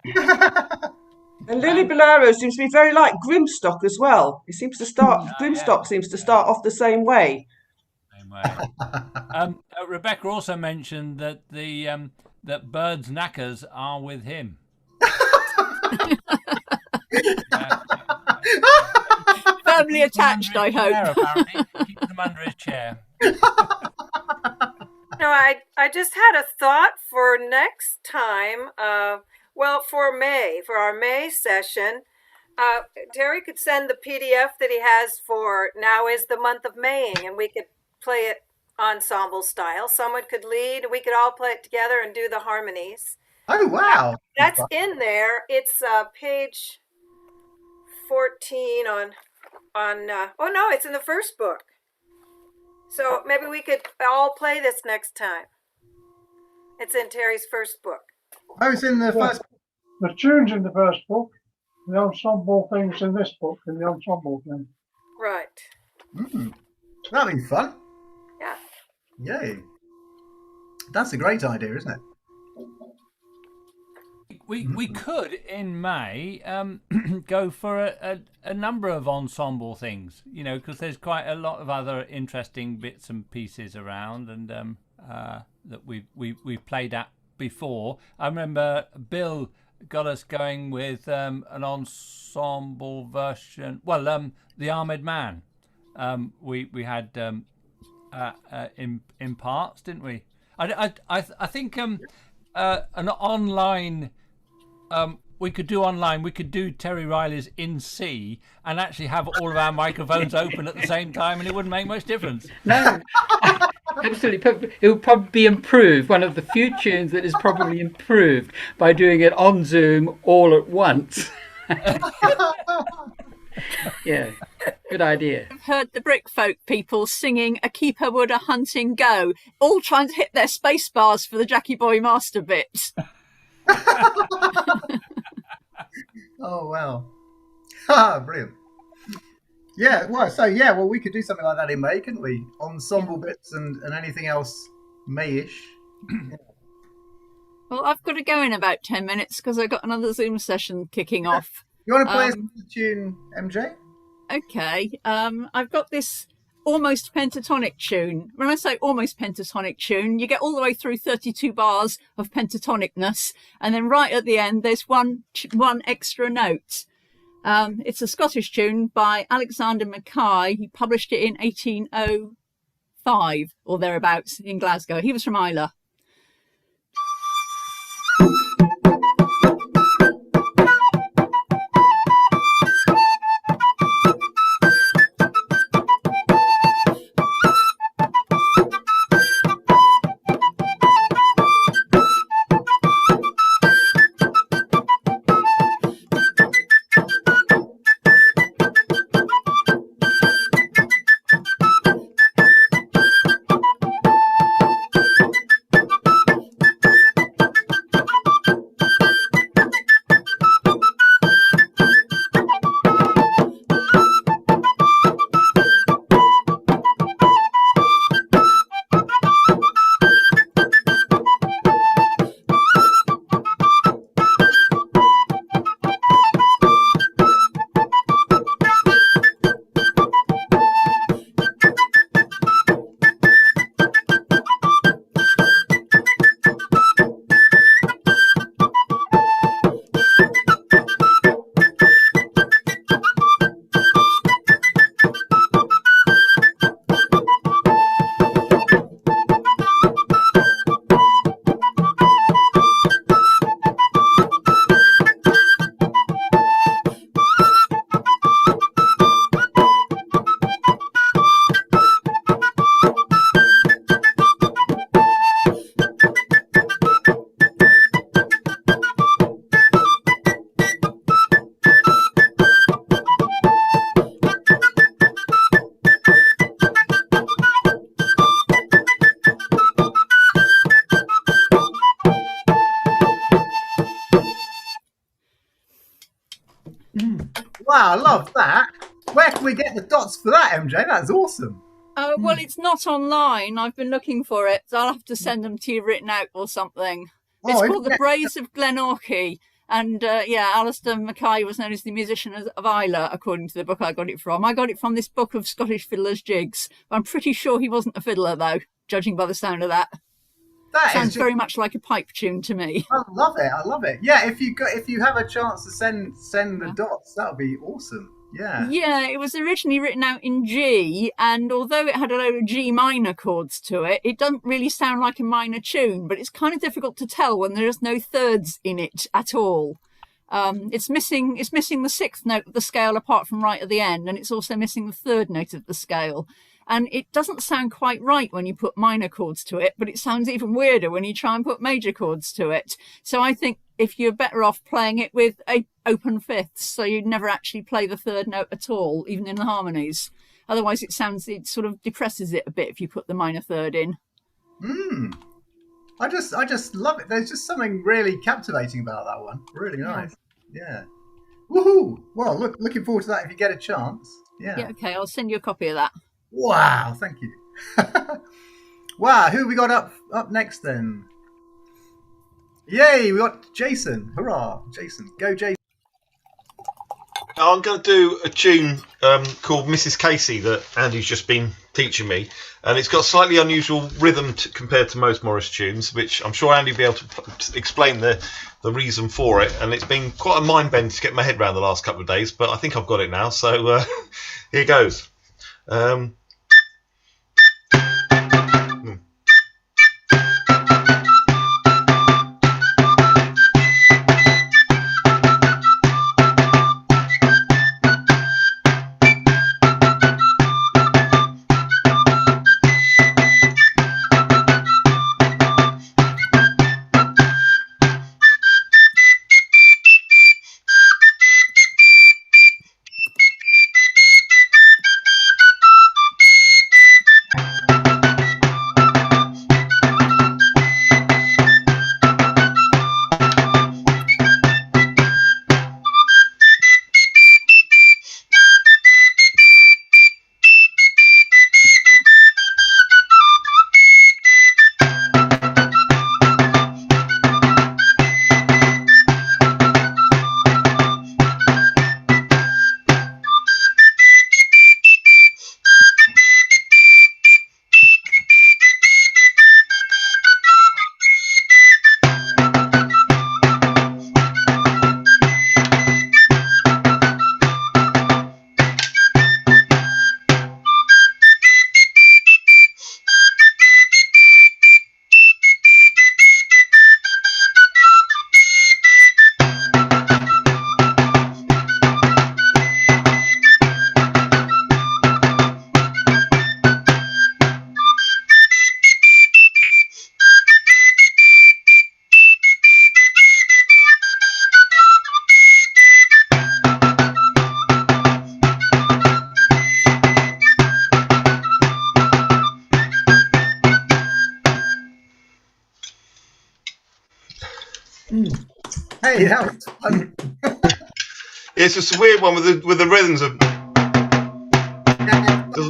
And Lily Bolero seems to be very like Grimstock as well. It seems to start. Grimstock seems to start off the same way. Same way. Rebecca also mentioned that that Bird's knackers are with him. Firmly attached, I hope. Apparently, keeps them under his chair. No, I just had a thought for next time. For our May session, Terry could send the PDF that he has for Now is the Month of Maying, and we could play it ensemble style. Someone could lead, we could all play it together and do the harmonies. Oh, wow. That's in there. It's page 14 on oh no, it's in the first book. So maybe we could all play this next time. It's in Terry's first book. Oh, it's in the first. The tune's in the first book. The ensemble thing's in this book, in the ensemble thing. Right. That'll be fun. Yeah. Yay. That's a great idea, isn't it? We could in May go for a number of ensemble things, because there's quite a lot of other interesting bits and pieces around, and that we've played at before. I remember Bill got us going with an ensemble version. Well, the Armored Man. We had in parts, didn't we? I think an online. We could do online. We could do Terry Riley's In C and actually have all of our microphones open at the same time, and it wouldn't make much difference. No, absolutely. It would probably be improved. One of the few tunes that is probably improved by doing it on Zoom all at once. Yeah, good idea. I've heard the brick folk people singing "A Keeper Would a Hunting Go," all trying to hit their space bars for the Jackie Boy Master bits. Oh, wow. Brilliant. Yeah, well, we could do something like that in May, couldn't we? Ensemble bits and anything else Mayish. Well, I've got to go in about 10 minutes because I've got another Zoom session kicking off. You want to play the tune, MJ? Okay. I've got this almost pentatonic tune. When I say almost pentatonic tune, you get all the way through 32 bars of pentatonicness, and then right at the end, there's one extra note. It's a Scottish tune by Alexander Mackay. He published it in 1805 or thereabouts in Glasgow. He was from Islay. Wow, I love that. Where can we get the dots for that, MJ? That's awesome. Well, it's not online. I've been looking for it, so I'll have to send them to you written out or something. It's called The Braes of Glenorchy. And Alistair Mackay was known as the musician of Isla, according to the book I got it from. I got it from this book of Scottish fiddlers' jigs. I'm pretty sure he wasn't a fiddler, though, judging by the sound of that. That sounds very much like a pipe tune to me. I love it. I love it. Yeah, if you have a chance to send the dots, that would be awesome. Yeah. Yeah, it was originally written out in G, and although it had a load of G minor chords to it, it doesn't really sound like a minor tune, but it's kind of difficult to tell when there's no thirds in it at all. It's missing the sixth note of the scale apart from right at the end, and it's also missing the third note of the scale. And it doesn't sound quite right when you put minor chords to it, but it sounds even weirder when you try and put major chords to it. So I think if you're better off playing it with open fifths, so you'd never actually play the third note at all, even in the harmonies. Otherwise, it sort of depresses it a bit if you put the minor third in. I just love it. There's just something really captivating about that one. Really nice. Yeah. Woohoo! Well, looking forward to that if you get a chance. Yeah. Yeah. Okay, I'll send you a copy of that. Wow! Thank you. Wow, who we got up next then? Yay! We got Jason. Hurrah! Jason, go Jason. I'm going to do a tune called Mrs. Casey that Andy's just been teaching me, and it's got slightly unusual rhythm compared to most Morris tunes, which I'm sure Andy will be able to explain the reason for it. And it's been quite a mind bend to get my head around the last couple of days, but I think I've got it now. So here goes. Hey, that was fun. It's just a weird one with the rhythms of.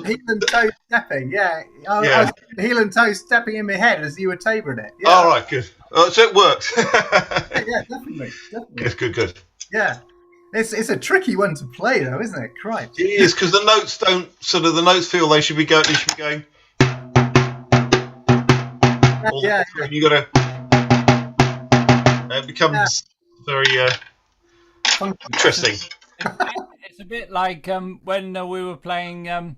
Heel and toe stepping, yeah. I was heel and toe stepping in my head as you were tabering it. Yeah. All right, good. So it works. Yeah, definitely. Good. Yeah, it's a tricky one to play though, isn't it? Christ. It is, because the notes don't the notes feel they should be going. Yeah. You got to. It becomes very interesting. It's a bit like when we were playing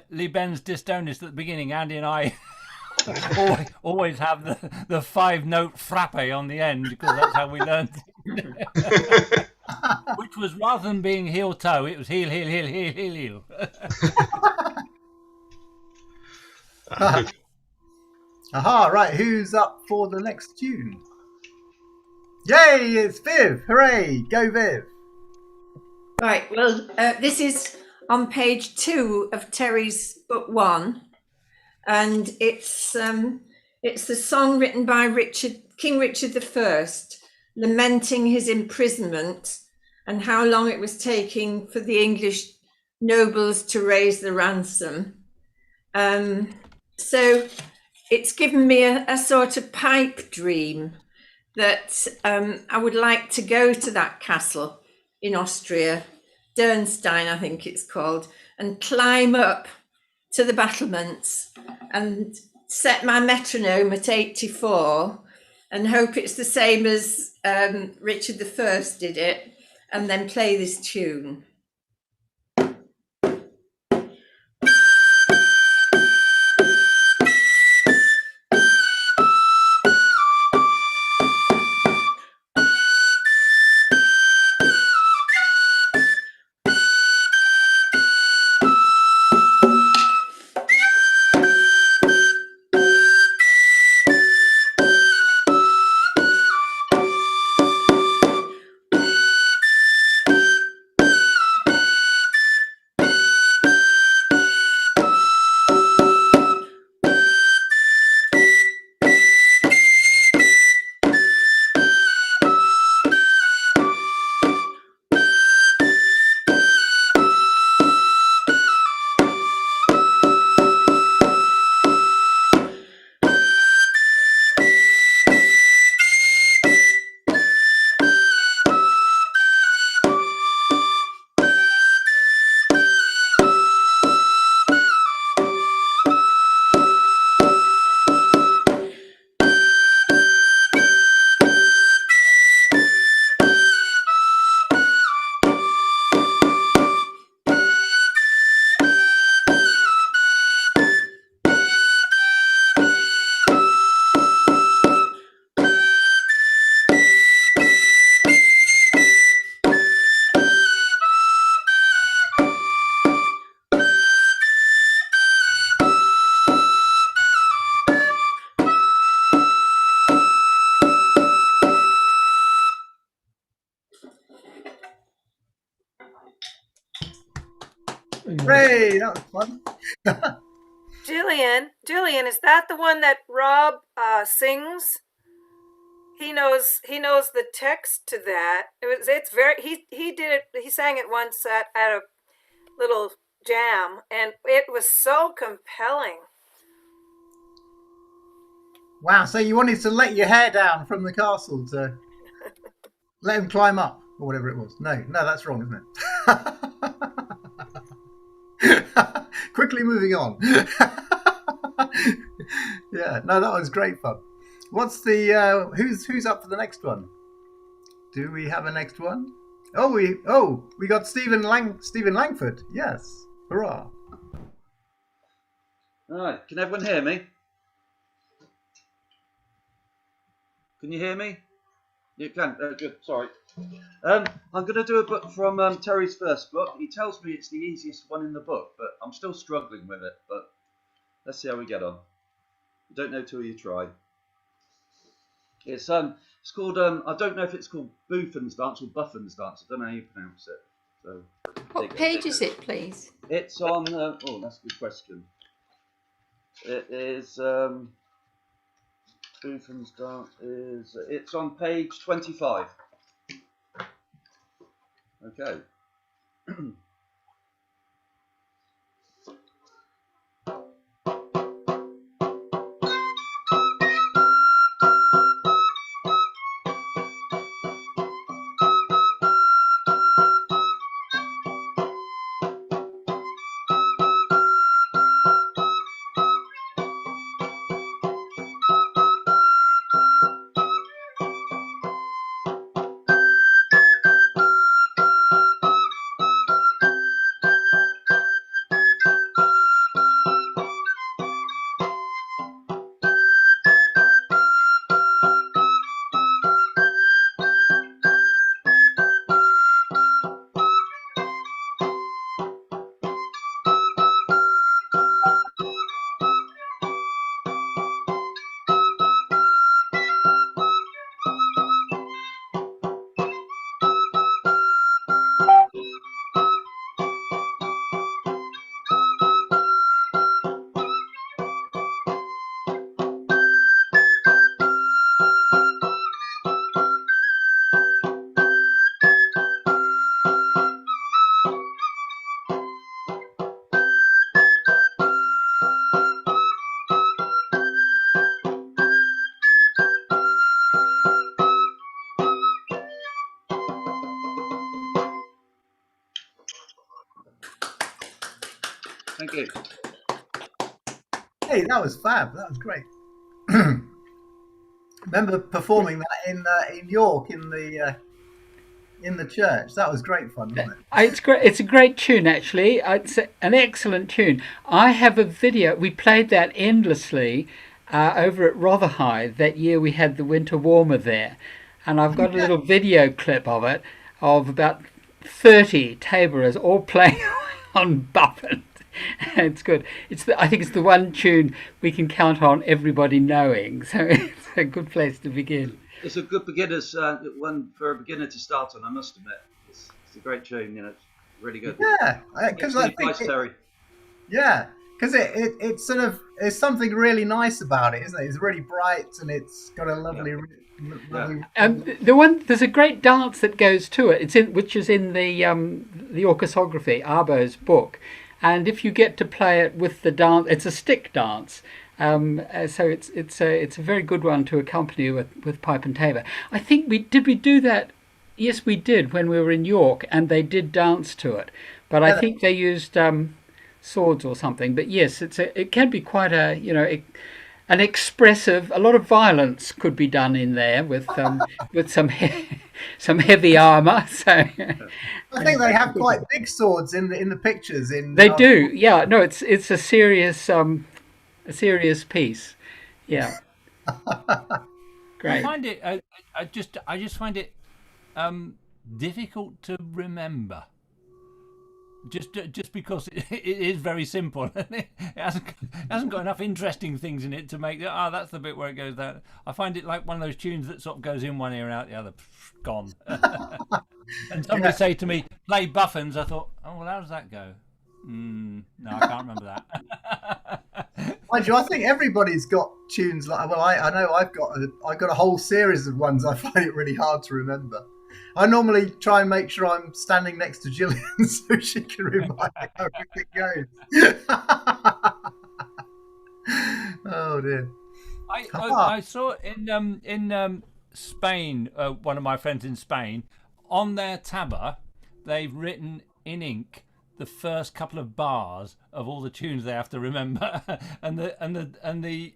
Lee Ben's Distonis at the beginning. Andy and I always have the 5-note frappe on the end, because that's how we learned it. Which was, rather than being heel toe, it was heel heel heel heel heel heel. Aha! Right, who's up for the next tune? Yay! It's Viv! Hooray! Go Viv! Right. Well, this is on page 2 of Terry's book 1, and it's the song written by King Richard I, lamenting his imprisonment and how long it was taking for the English nobles to raise the ransom. So it's given me a sort of pipe dream that I would like to go to that castle in Austria, Dernstein, I think it's called, and climb up to the battlements and set my metronome at 84 and hope it's the same as Richard I did it, and then play this tune. Hooray, that was fun. Jillian, is that the one that Rob sings? He knows the text to that. It's very he did it. He sang it once at a little jam, and it was so compelling. Wow, so you wanted to let your hair down from the castle to let him climb up, or whatever it was. No, that's wrong, isn't it? Quickly moving on. Yeah, no, that was great fun. What's the who's up for the next one? Do we have a next one? We got Stephen Langford. Yes, hurrah! All right, can everyone hear me? Can you hear me? You can. Good. Sorry. I'm going to do a book from Terry's first book. He tells me it's the easiest one in the book, but I'm still struggling with it. But let's see how we get on. You don't know till you try. It's called I don't know if it's called Buffon's Dance or Buffon's Dance. I don't know how you pronounce it. So what page is it, please? It's on. Oh, that's a good question. It is. Buffon's Dance is. It's on page 25. Okay. Thank you. Hey, that was fab. That was great. Remember performing that in York in the church. That was great fun, wasn't it? It's great. It's a great tune, actually. It's an excellent tune. I have a video. We played that endlessly over at Rotherhithe that year. We had the winter warmer there, and I've got a little video clip of it of about 30 Taborers all playing on Buffett. It's good. I think it's the one tune we can count on everybody knowing, so it's a good place to begin. It's a good beginner's one for a beginner to start on. I must admit, it's a great tune. You know, it's really good. Yeah, because I think Terry. Yeah, because it's sort of there's something really nice about it, isn't it? It's really bright and it's got a lovely. There's a great dance that goes to it. Which is in the orchesography, Arbo's book, and if you get to play it with the dance, it's a stick dance. So it's a very good one to accompany with pipe and tabor. I think we do that. Yes, we did when we were in York, and they did dance to it. But I think they used swords or something. But yes, it can be quite an expressive. A lot of violence could be done in there with some heavy armor. So I think they have quite big swords in the pictures. They do. Yeah. No, it's a serious. A serious piece, yeah. Great. I find it. I just find it difficult to remember. Just because it is very simple. It hasn't got enough interesting things in it to make that's the bit where it goes down. I find it like one of those tunes that sort of goes in one ear and out the other. Gone. And somebody say to me, "Play Buffins." I thought, oh well, how does that go? No, I can't remember that. Mind you, I think everybody's got tunes like. Well, I know I've got a whole series of ones. I find it really hard to remember. I normally try and make sure I'm standing next to Gillian so she can remind me how everything goes. Oh dear. I saw in Spain, one of my friends in Spain, on their tabor, they've written in ink the first couple of bars of all the tunes they have to remember, and the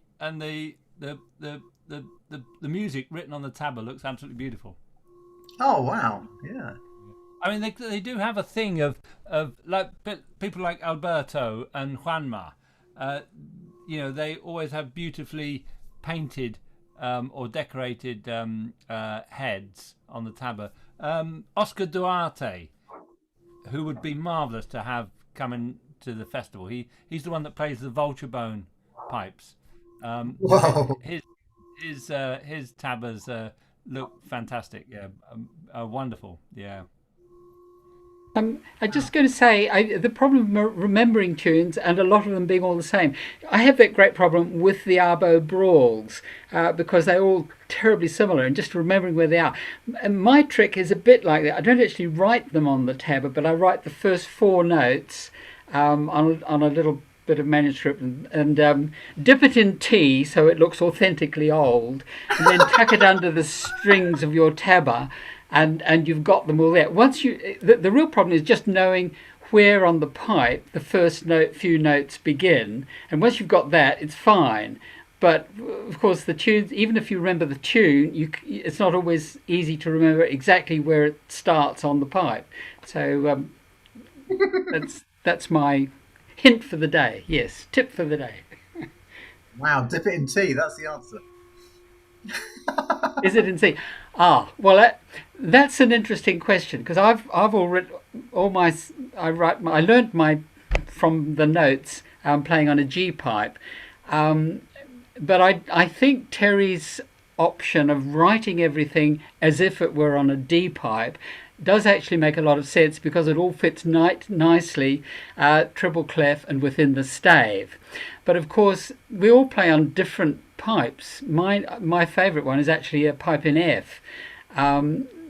music written on the tabor looks absolutely beautiful. Oh wow, yeah. I mean, they do have a thing of like people like Alberto and Juanma. They always have beautifully painted or decorated heads on the tabor. Oscar Duarte, who would be marvellous to have coming to the festival. He's the one that plays the vulture bone pipes. Wow. His tabors look fantastic. Yeah, wonderful. Yeah. I'm just going to say the problem of remembering tunes and a lot of them being all the same. I have that great problem with the Arbo Brawls because they're all terribly similar and just remembering where they are. And my trick is a bit like that. I don't actually write them on the tabor, but I write the first 4 notes on a little bit of manuscript and dip it in tea so it looks authentically old, and then tuck it under the strings of your tabor. And you've got them all there. Once the real problem is just knowing where on the pipe the first few notes begin. And once you've got that, it's fine. But of course, the tunes, even if you remember the tune, it's not always easy to remember exactly where it starts on the pipe. So that's my hint for the day. Yes, tip for the day. Wow, dip it in tea. That's the answer. Is it in tea? Well, that's an interesting question because I've already I learned from the notes playing on a G pipe, but I think Terry's option of writing everything as if it were on a D pipe does actually make a lot of sense because it all fits nicely, triple clef and within the stave. But of course, we all play on different pipes. My favourite one is actually a pipe in F.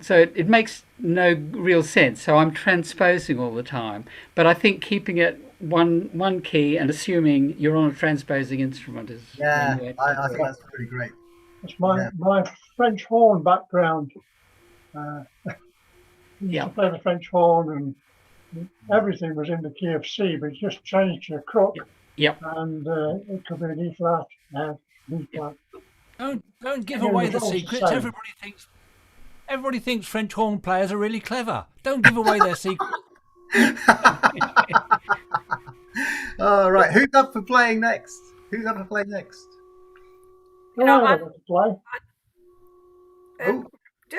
So it makes no real sense. So I'm transposing all the time. But I think keeping it one key and assuming you're on a transposing instrument is... Yeah, I think that's pretty great. It's my French horn background. I play the French horn and everything was in the key of C, but just changed to crook. Yep. And it could be an E flat, B flat. Don't give Again, away the the results secrets. the same. Everybody thinks French horn players are really clever. Don't give away their secrets. All right, who's up for playing next? Who's up for playing next? You know,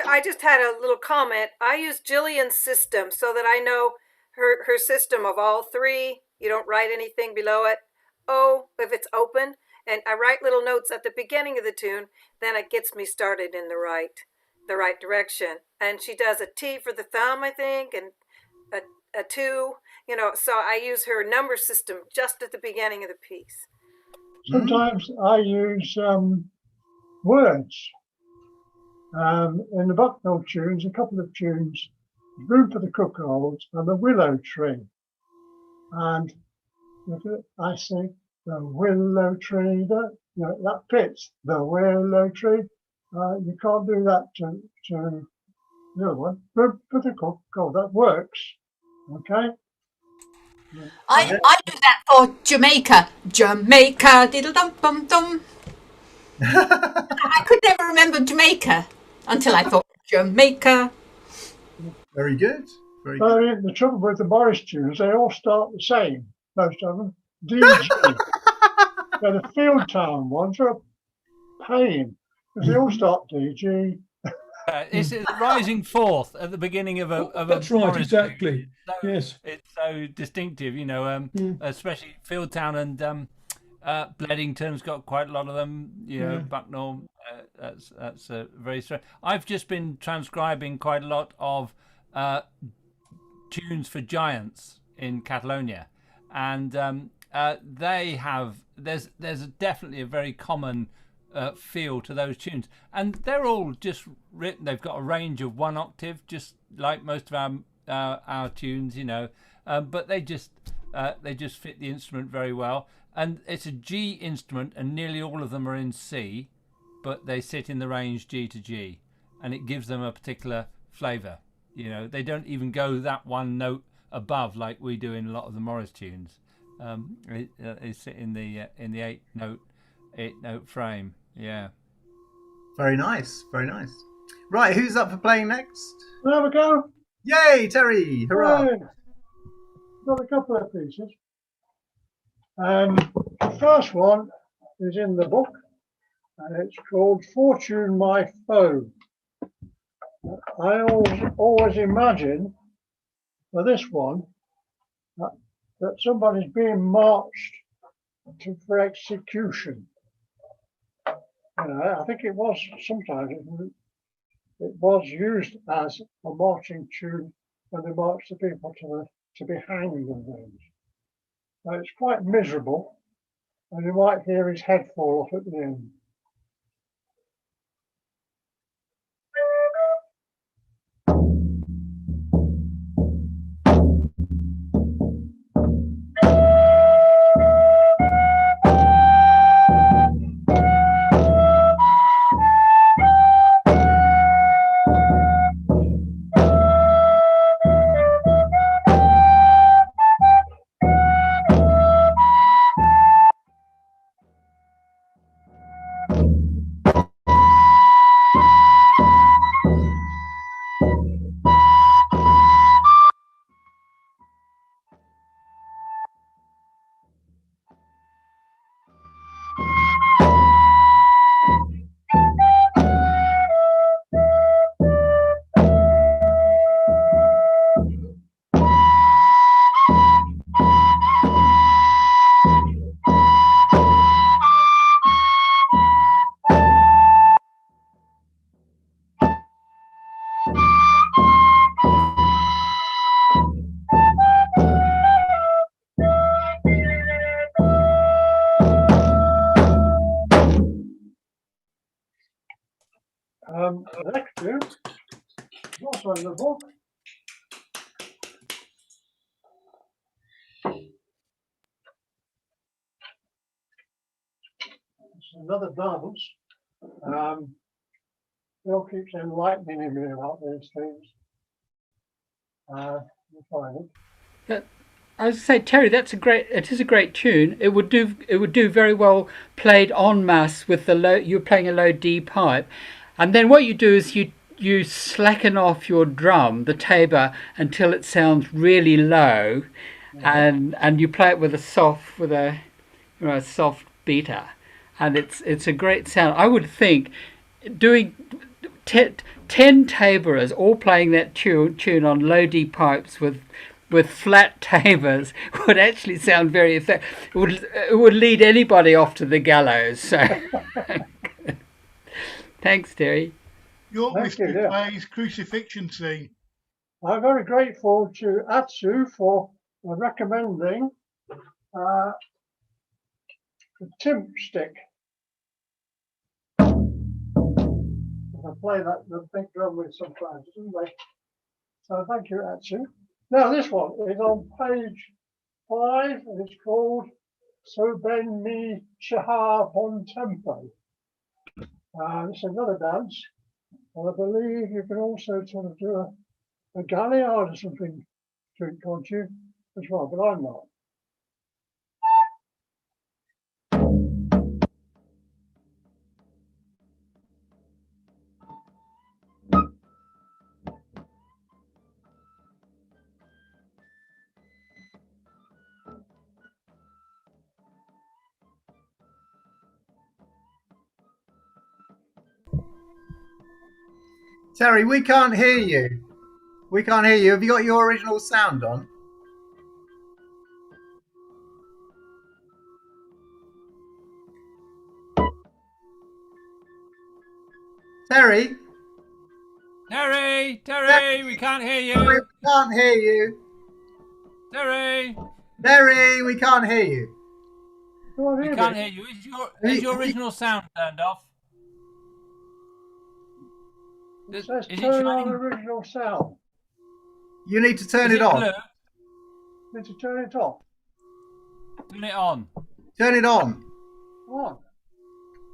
I just had a little comment. I use Jillian's system so that I know her system of all three. You don't write anything below it. O, if it's open, and I write little notes at the beginning of the tune, then it gets me started in the right direction. And she does a T for the thumb, I think, and a 2, you know, so I use her number system just at the beginning of the piece. Sometimes I use words. In the Bucknell tunes, a couple of tunes, Room for the Cuckolds and the Willow Tree. And I sing the willow tree, that fits, the willow tree. You can't do that to the other one. Room for the Cuckold, that works. Okay? I do that for Jamaica. Jamaica, diddle dum bum dum. I could never remember Jamaica until I thought Jamaica. Very good. Very good. The trouble with the Morris tunes, they all start the same, most of them. DG. The Field Town ones are a pain, because they all start DG. It's rising forth at the beginning of a. That's right, Morris exactly. tune. Yes. It's so distinctive, you know, especially Fieldtown and Bleddington's got quite a lot of them, you know, Bucknell, that's very strange. I've just been transcribing quite a lot of tunes for giants in Catalonia, and they have, there's definitely a very common feel to those tunes, and they're all just written, they've got a range of 1 octave, just like most of our tunes, you know, but they just fit the instrument very well. And it's a G instrument, and nearly all of them are in C, but they sit in the range G to G, and it gives them a particular flavour. You know, they don't even go that one note above like we do in a lot of the Morris tunes. They sit in the 8 note frame. Yeah. Very nice. Very nice. Right, who's up for playing next? There we go. Yay, Terry! Hurrah! Yay. Got a couple of pieces. The first one is in the book, and it's called Fortune My Foe. I always imagine for this one that somebody's being marched for execution. You know, I think it was sometimes it was used as a marching tune when they marched the people to be hanged and things. It's quite miserable, and you might hear his head fall off at the end. The next two is also in the book. It's another dance. Bill keeps enlightening me about these things. You'll find it. I was to say, Terry, it is a great tune. It would do very well played en masse with the low. You're playing a low D pipe, and then what you do is you slacken off your drum, the tabor, until it sounds really low, and you play it with a soft soft beater, and it's a great sound. I would think doing 10 taborers all playing that tune on low D pipes with flat tabors would actually sound very effective. It would lead anybody off to the gallows. So, thanks, Terry. York Thank Mystery you, yeah. Plays Crucifixion Scene. I'm very grateful to Atsu for recommending the timp stick. I play the big drum with sometimes, don't they? So thank you, Atsu. Now this one is on page 5, and it's called So Ben Mi Shahar Bon Tempo. It's another dance, and I believe you can also sort of do a galliard or something to it, can't you, as well, but I'm not. Terry, we can't hear you. We can't hear you. Have you got your original sound on? Terry? Terry, we can't hear Terry, you. we can't hear you. Terry, we can't hear you. We can't hear you. Is your original sound turned off? It says turn on original sound. You need to turn it on. Blue? Need to turn it off. Turn it on. Turn it on. On.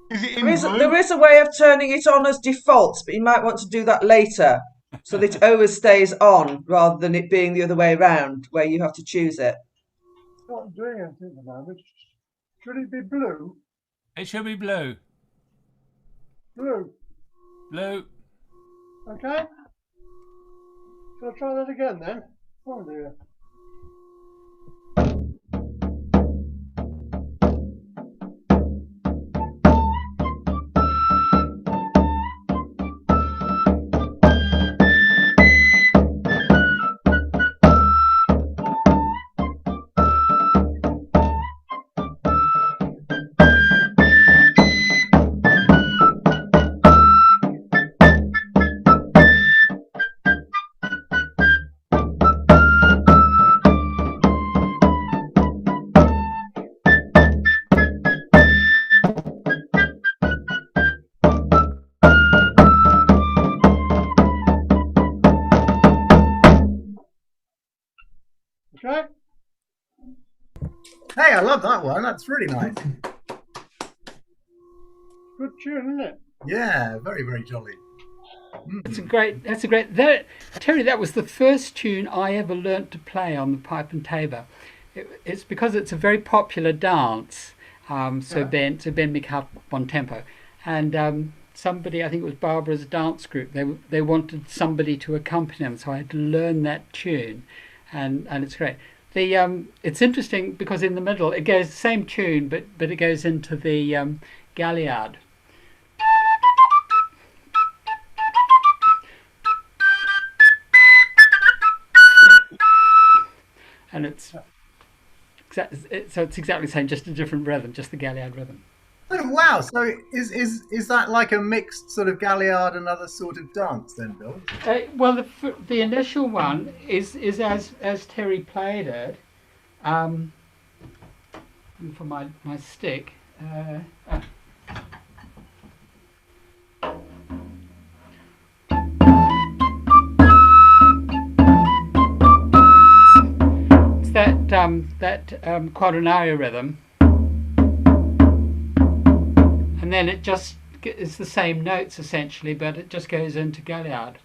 There is a way of turning it on as default, but you might want to do that later so that it always stays on rather than it being the other way around where you have to choose it. It's not doing anything at the moment. Should it be blue? It should be blue. Blue. Blue. Okay. Shall I try that again then? Oh dear. Okay. Hey, I love that one. That's really nice. Good tune, isn't it? Yeah, very, very jolly. That's a great. Terry, that was the first tune I ever learnt to play on the pipe and tabor. It's because it's a very popular dance. Ben Mikhat Bon Tempo, and somebody, I think it was Barbara's dance group. They wanted somebody to accompany them, so I had to learn that tune, and it's great. It's interesting because in the middle it goes the same tune, but it goes into the galliard. And it's exactly the same, just a different rhythm, just the galliard rhythm. Oh, wow! So is that like a mixed sort of galliard and other sort of dance then, Bill? Well, the initial one is as Terry played it. For my stick. That quaternario rhythm, and then it just it's the same notes essentially, but it just goes into galliard.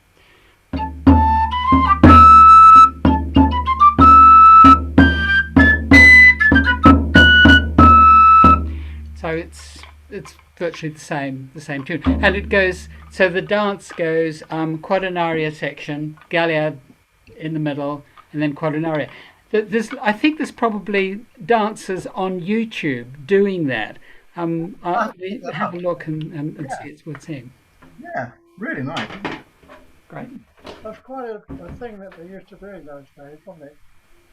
So it's virtually the same tune, and it goes. So the dance goes quaternaria section, Gallia in the middle, and then quaternaria. I think there's probably dancers on YouTube doing that. Have a look and see what's in. Yeah, really nice. Great. That's quite a thing that they used to do in those days, wasn't it?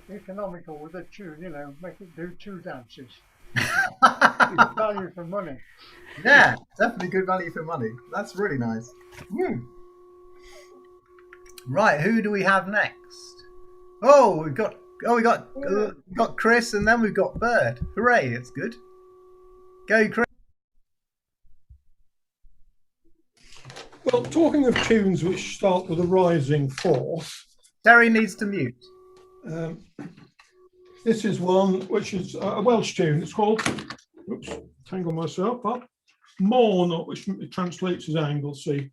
Economical with a tune, you know, make it do 2 dances. Value for money. Yeah, definitely good value for money. That's really nice. Right, who do we have next? Oh, we got Chris, and then we've got Bird. Hooray! It's good. Go, Chris. Well, talking of tunes which start with a rising fourth, Terry needs to mute. This is one which is a Welsh tune. It's called, oops, tangle myself up, Morn, which translates as Anglesey.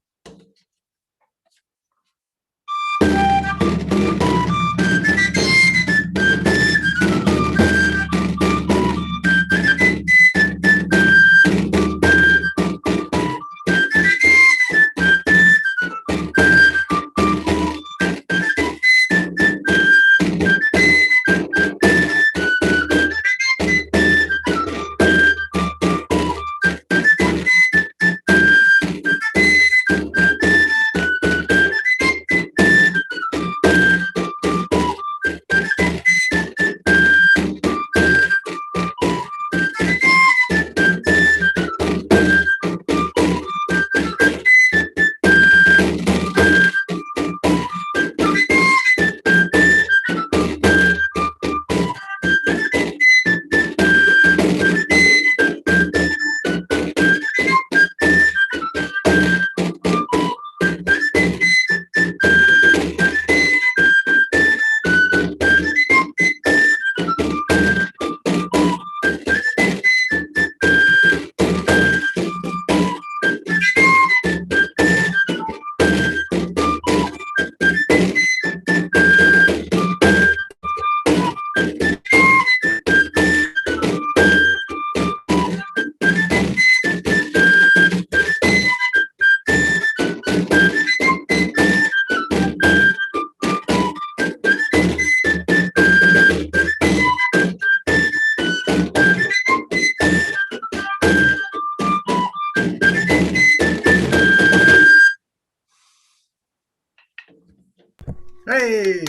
Hey,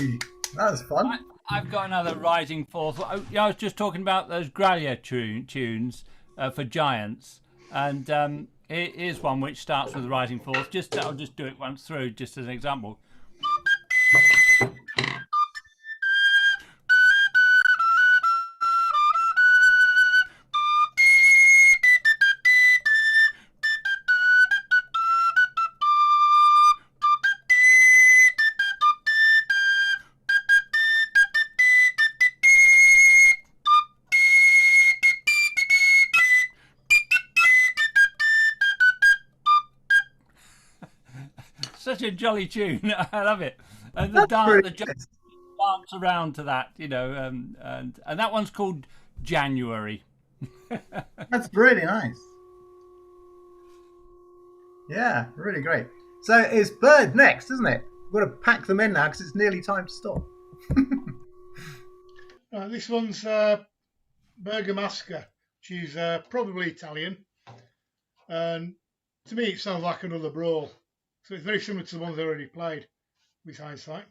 that was fun. I've got another rising fourth. I was just talking about those Grallier tunes for giants, and here's one which starts with a rising fourth. I'll just do it once through, just as an example. Such a jolly tune. I love it. And the dance around to that, you know, and that one's called January. That's really nice. Yeah, really great. So it's Bird next, isn't it? We've got to pack them in now because it's nearly time to stop. This one's Bergamasca. She's probably Italian. And to me, it sounds like another brawl. So it's very similar to the ones I already played with hindsight.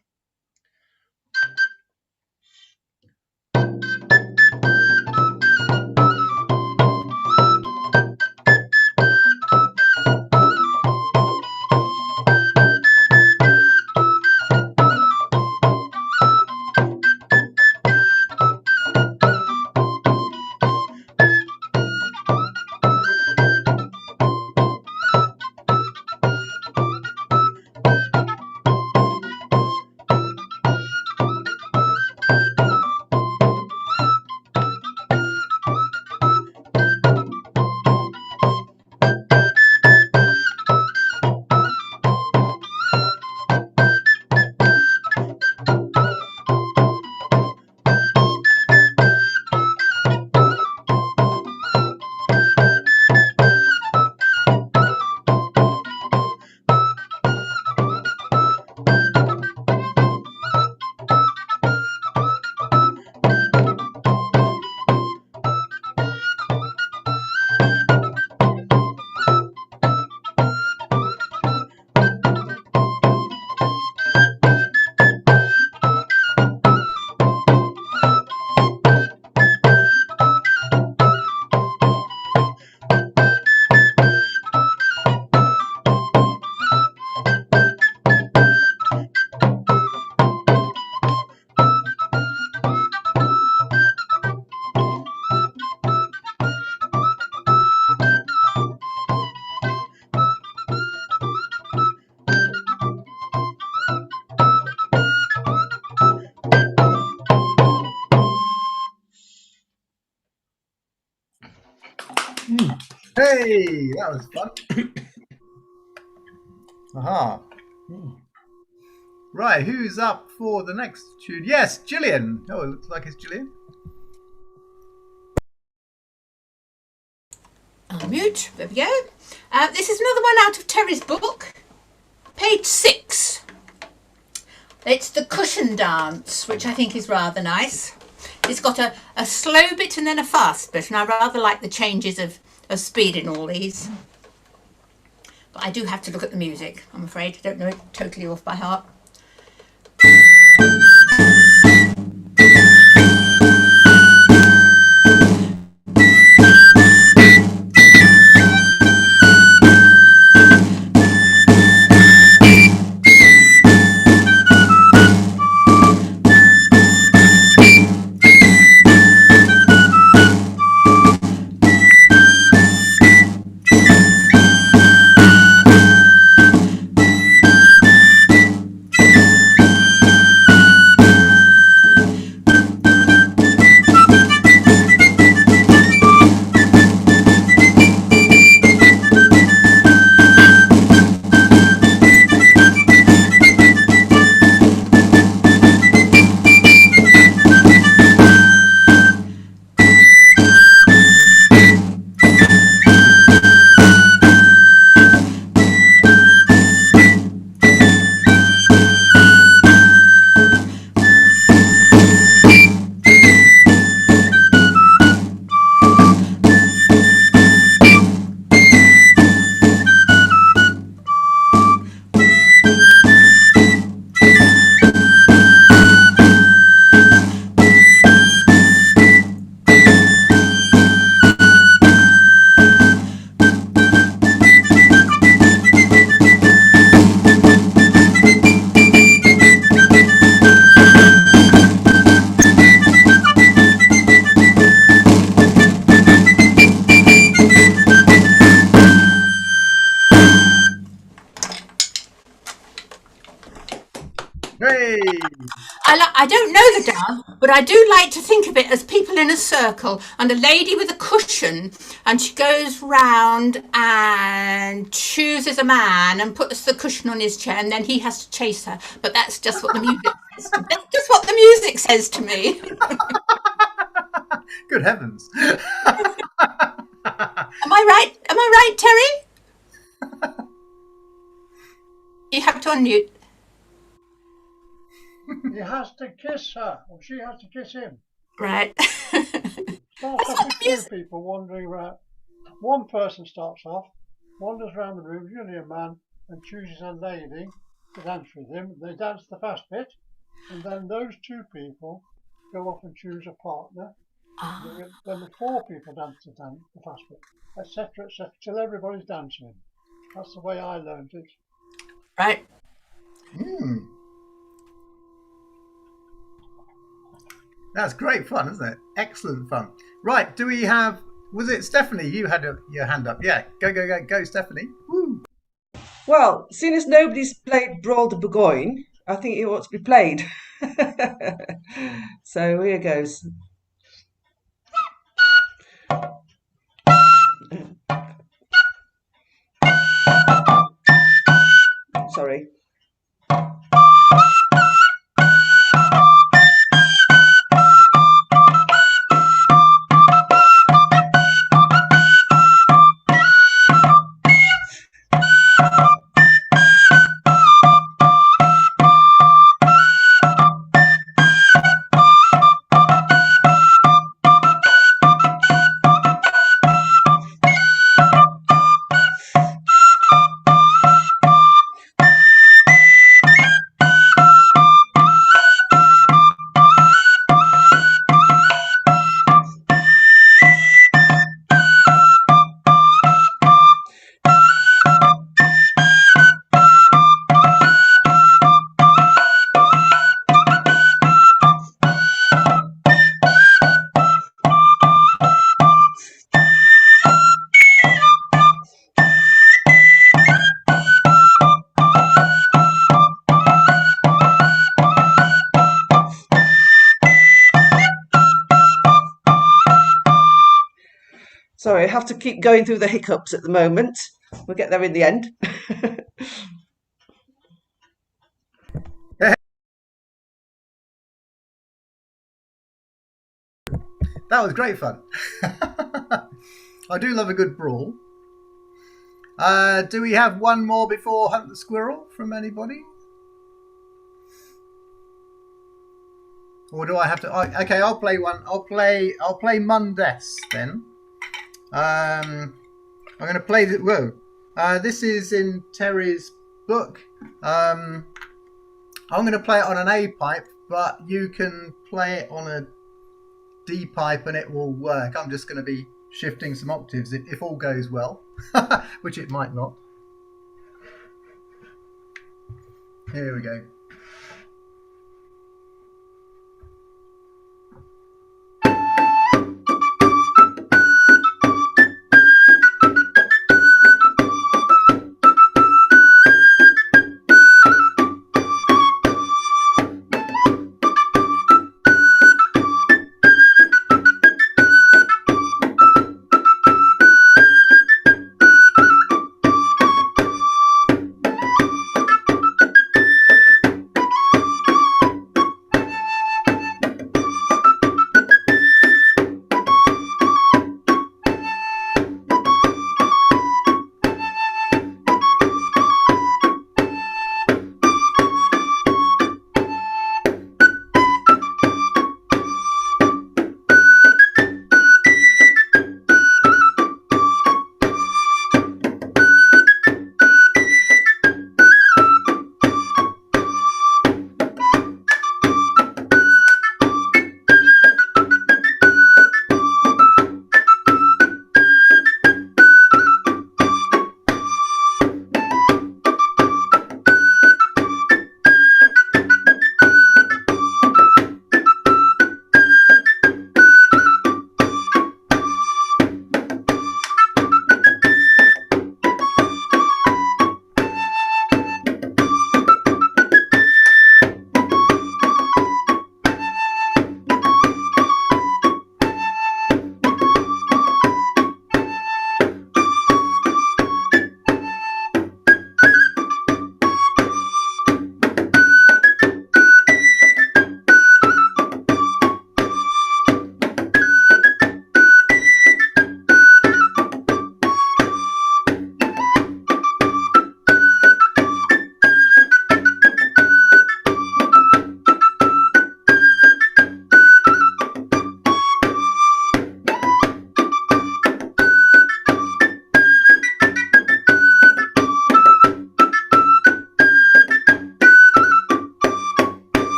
Hey, that was fun. Aha. Right, who's up for the next tune? Yes, Gillian. Oh, it looks like it's Gillian. Unmute. There we go. This is another one out of Terry's book, page 6. It's the cushion dance, which I think is rather nice. It's got a slow bit and then a fast bit, and I rather like the changes of speed in all these. But I do have to look at the music, I'm afraid. I don't know it totally off by heart. I don't know the dance, but I do like to think of it as people in a circle and a lady with a cushion, and she goes round and chooses a man and puts the cushion on his chair, and then he has to chase her. But that's just what the music says to, that's just what the music says to me. Good heavens. Am I right? Am I right, Terry? You have to unmute. He has to kiss her, or she has to kiss him. Right. Starts off with two people wandering around. One person starts off, wanders around the room, usually a man, and chooses a lady to dance with him. They dance the fast bit, and then those two people go off and choose a partner. Then the four people dance the fast bit, etc., etc., till everybody's dancing. That's the way I learned it. Right. That's great fun, isn't it? Excellent fun. Right, do we have... Was it Stephanie? You had your hand up. Yeah, go, Stephanie. Woo. Well, seeing as nobody's played Brawl de Burgoyne, I think it ought to be played. So here goes. Sorry. Sorry, I have to keep going through the hiccups at the moment. We'll get there in the end. That was great fun. I do love a good brawl. Do we have one more before Hunt the Squirrel from anybody? Or do I have to? Okay, I'll play one. I'll play Mundes then. I'm going to play the. Whoa, this is in Terry's book. I'm going to play it on an A pipe, but you can play it on a D pipe and it will work. I'm just going to be shifting some octaves if all goes well, which it might not. Here we go.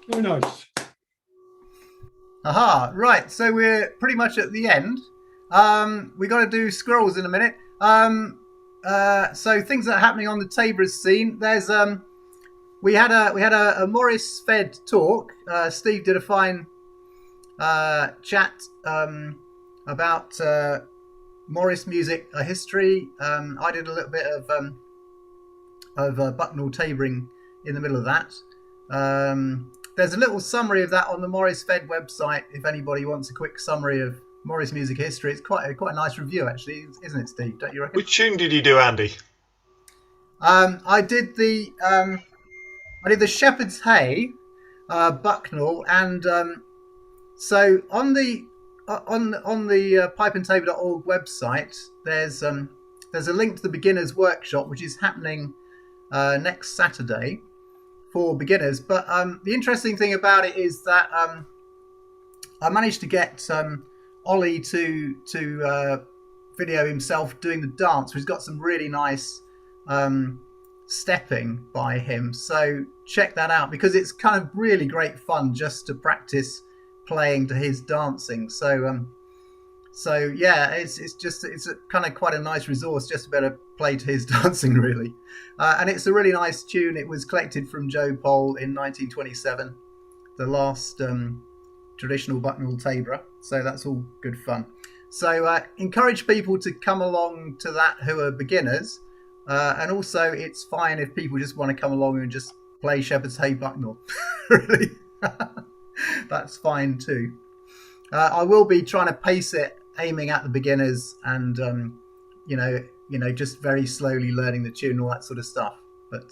Very nice. Aha, right, so we're pretty much at the end. We got to do squirrels in a minute. So things that are happening on the Taborers scene. There's we had a Morris fed talk. Steve did a fine chat about Morris music history. I did a little bit of Bucknell taboring in the middle of that. There's a little summary of that on the Morris Fed website if anybody wants a quick summary of Morris music history. It's quite a nice review, actually, isn't it, Steve? Don't you reckon? Which tune did you do, Andy? I did the Shepherd's Hay, Bucknell, and so on the pipeandtabor.org website, there's a link to the beginners workshop, which is happening next Saturday for beginners. But the interesting thing about it is that I managed to get Ollie to video himself doing the dance. He's got some really nice stepping by him. So check that out, because it's kind of really great fun just to practice playing to his dancing. So yeah, it's a kind of quite a nice resource just to be able to play to his dancing, really. And it's a really nice tune. It was collected from Joe Poll in 1927, the last traditional Bucknell Taborer. So that's all good fun. So encourage people to come along to that who are beginners. And also, it's fine if people just want to come along and just play Shepherd's Hay Bucknell. Really, that's fine too. I will be trying to pace it, aiming at the beginners, and just very slowly learning the tune and all that sort of stuff. But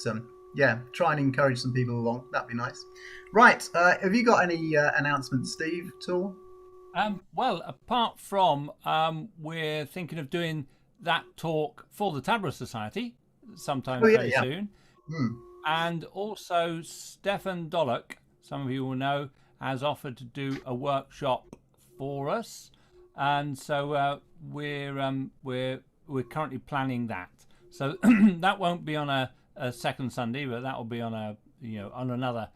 yeah, try and encourage some people along. That'd be nice. Right, have you got any announcements, Steve, at all? Well, apart from we're thinking of doing that talk for the Taborers Society sometime very soon. And also Stefan Dollock, some of you will know, has offered to do a workshop for us, and so we're currently planning that. So that won't be on a second Sunday, but that will be on on another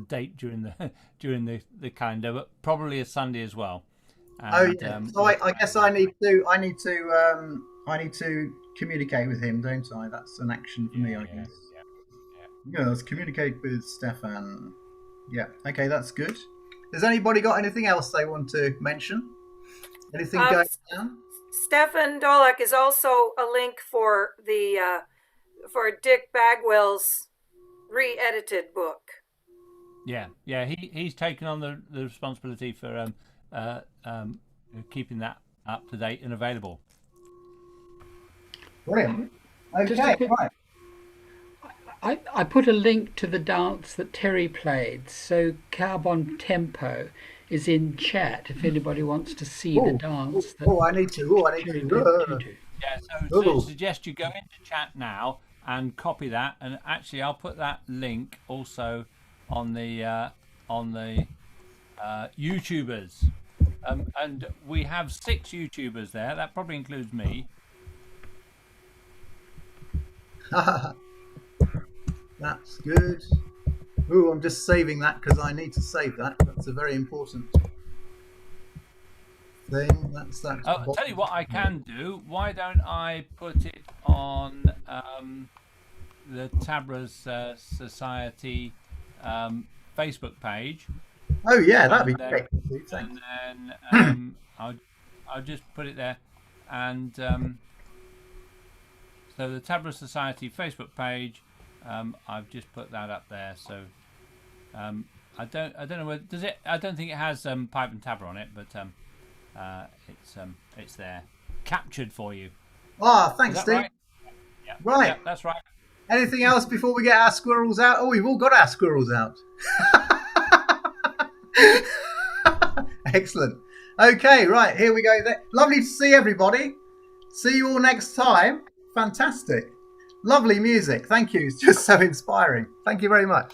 date during the calendar, but probably a Sunday as well. And, so I guess I need to communicate with him, don't I? That's an action for me, I guess. Yeah, let's communicate with Stefan. Yeah, okay, that's good. Has anybody got anything else they want to mention? Anything going on? Stefan Dollock is also a link for the for Dick Bagwell's re-edited book. Yeah, he's taken on the responsibility for keeping that up to date and available. Brilliant. Okay, right. I put a link to the dance that Terry played, so Carbon Tempo is in chat if anybody wants to see the dance. I need to. Yeah, so I suggest you go into chat now and copy that, and actually I'll put that link also on the YouTubers. And we have 6 YouTubers there. That probably includes me. That's good. Ooh, I'm just saving that because I need to save that. That's a very important thing. That's I'll tell you what I can do. Why don't I put it on the Taborers Society Facebook page? Oh yeah, that'd be great. And then I'll just put it there, and so the Taborers Society Facebook page. I've just put that up there. So I don't know whether does it. I don't think it has Pipe and Tabor on it, but it's there, captured for you. Ah, thanks, Steve. Right? Yeah. Right. Yeah, that's right. Anything else before we get our squirrels out? Oh, we've all got our squirrels out. Excellent. Okay, right, here we go. Lovely to see everybody. See you all next time. Fantastic. Lovely music. Thank you. It's just so inspiring. Thank you very much.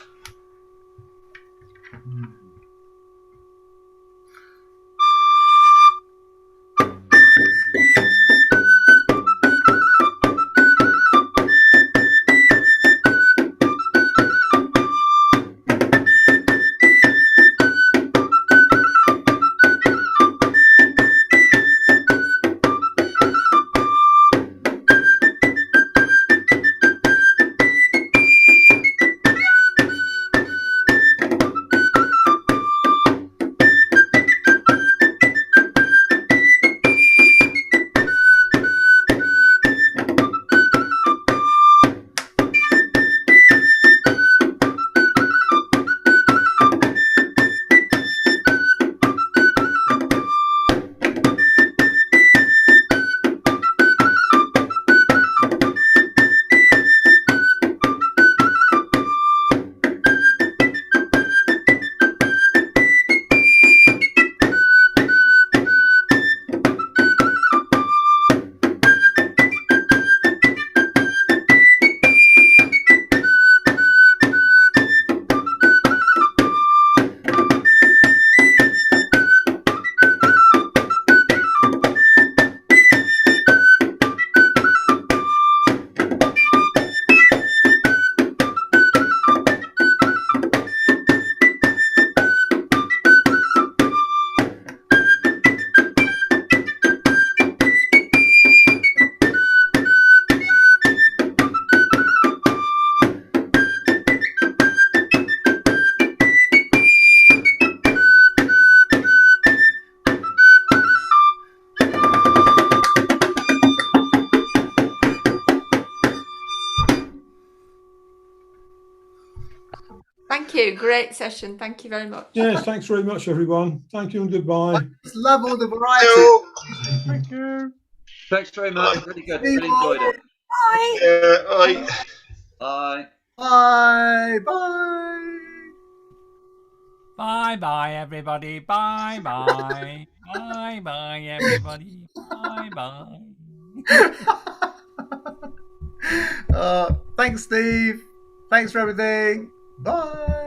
you. Great session. Thank you very much. Yes, thanks very much, everyone. Thank you and goodbye. Just love all the variety. Thank you. Thanks very much. Really good. Really enjoyed it. Bye. Bye. Bye. Bye. Bye bye, everybody. Bye bye. Bye bye, everybody. Bye bye. Thanks, Steve. Thanks for everything. Bye.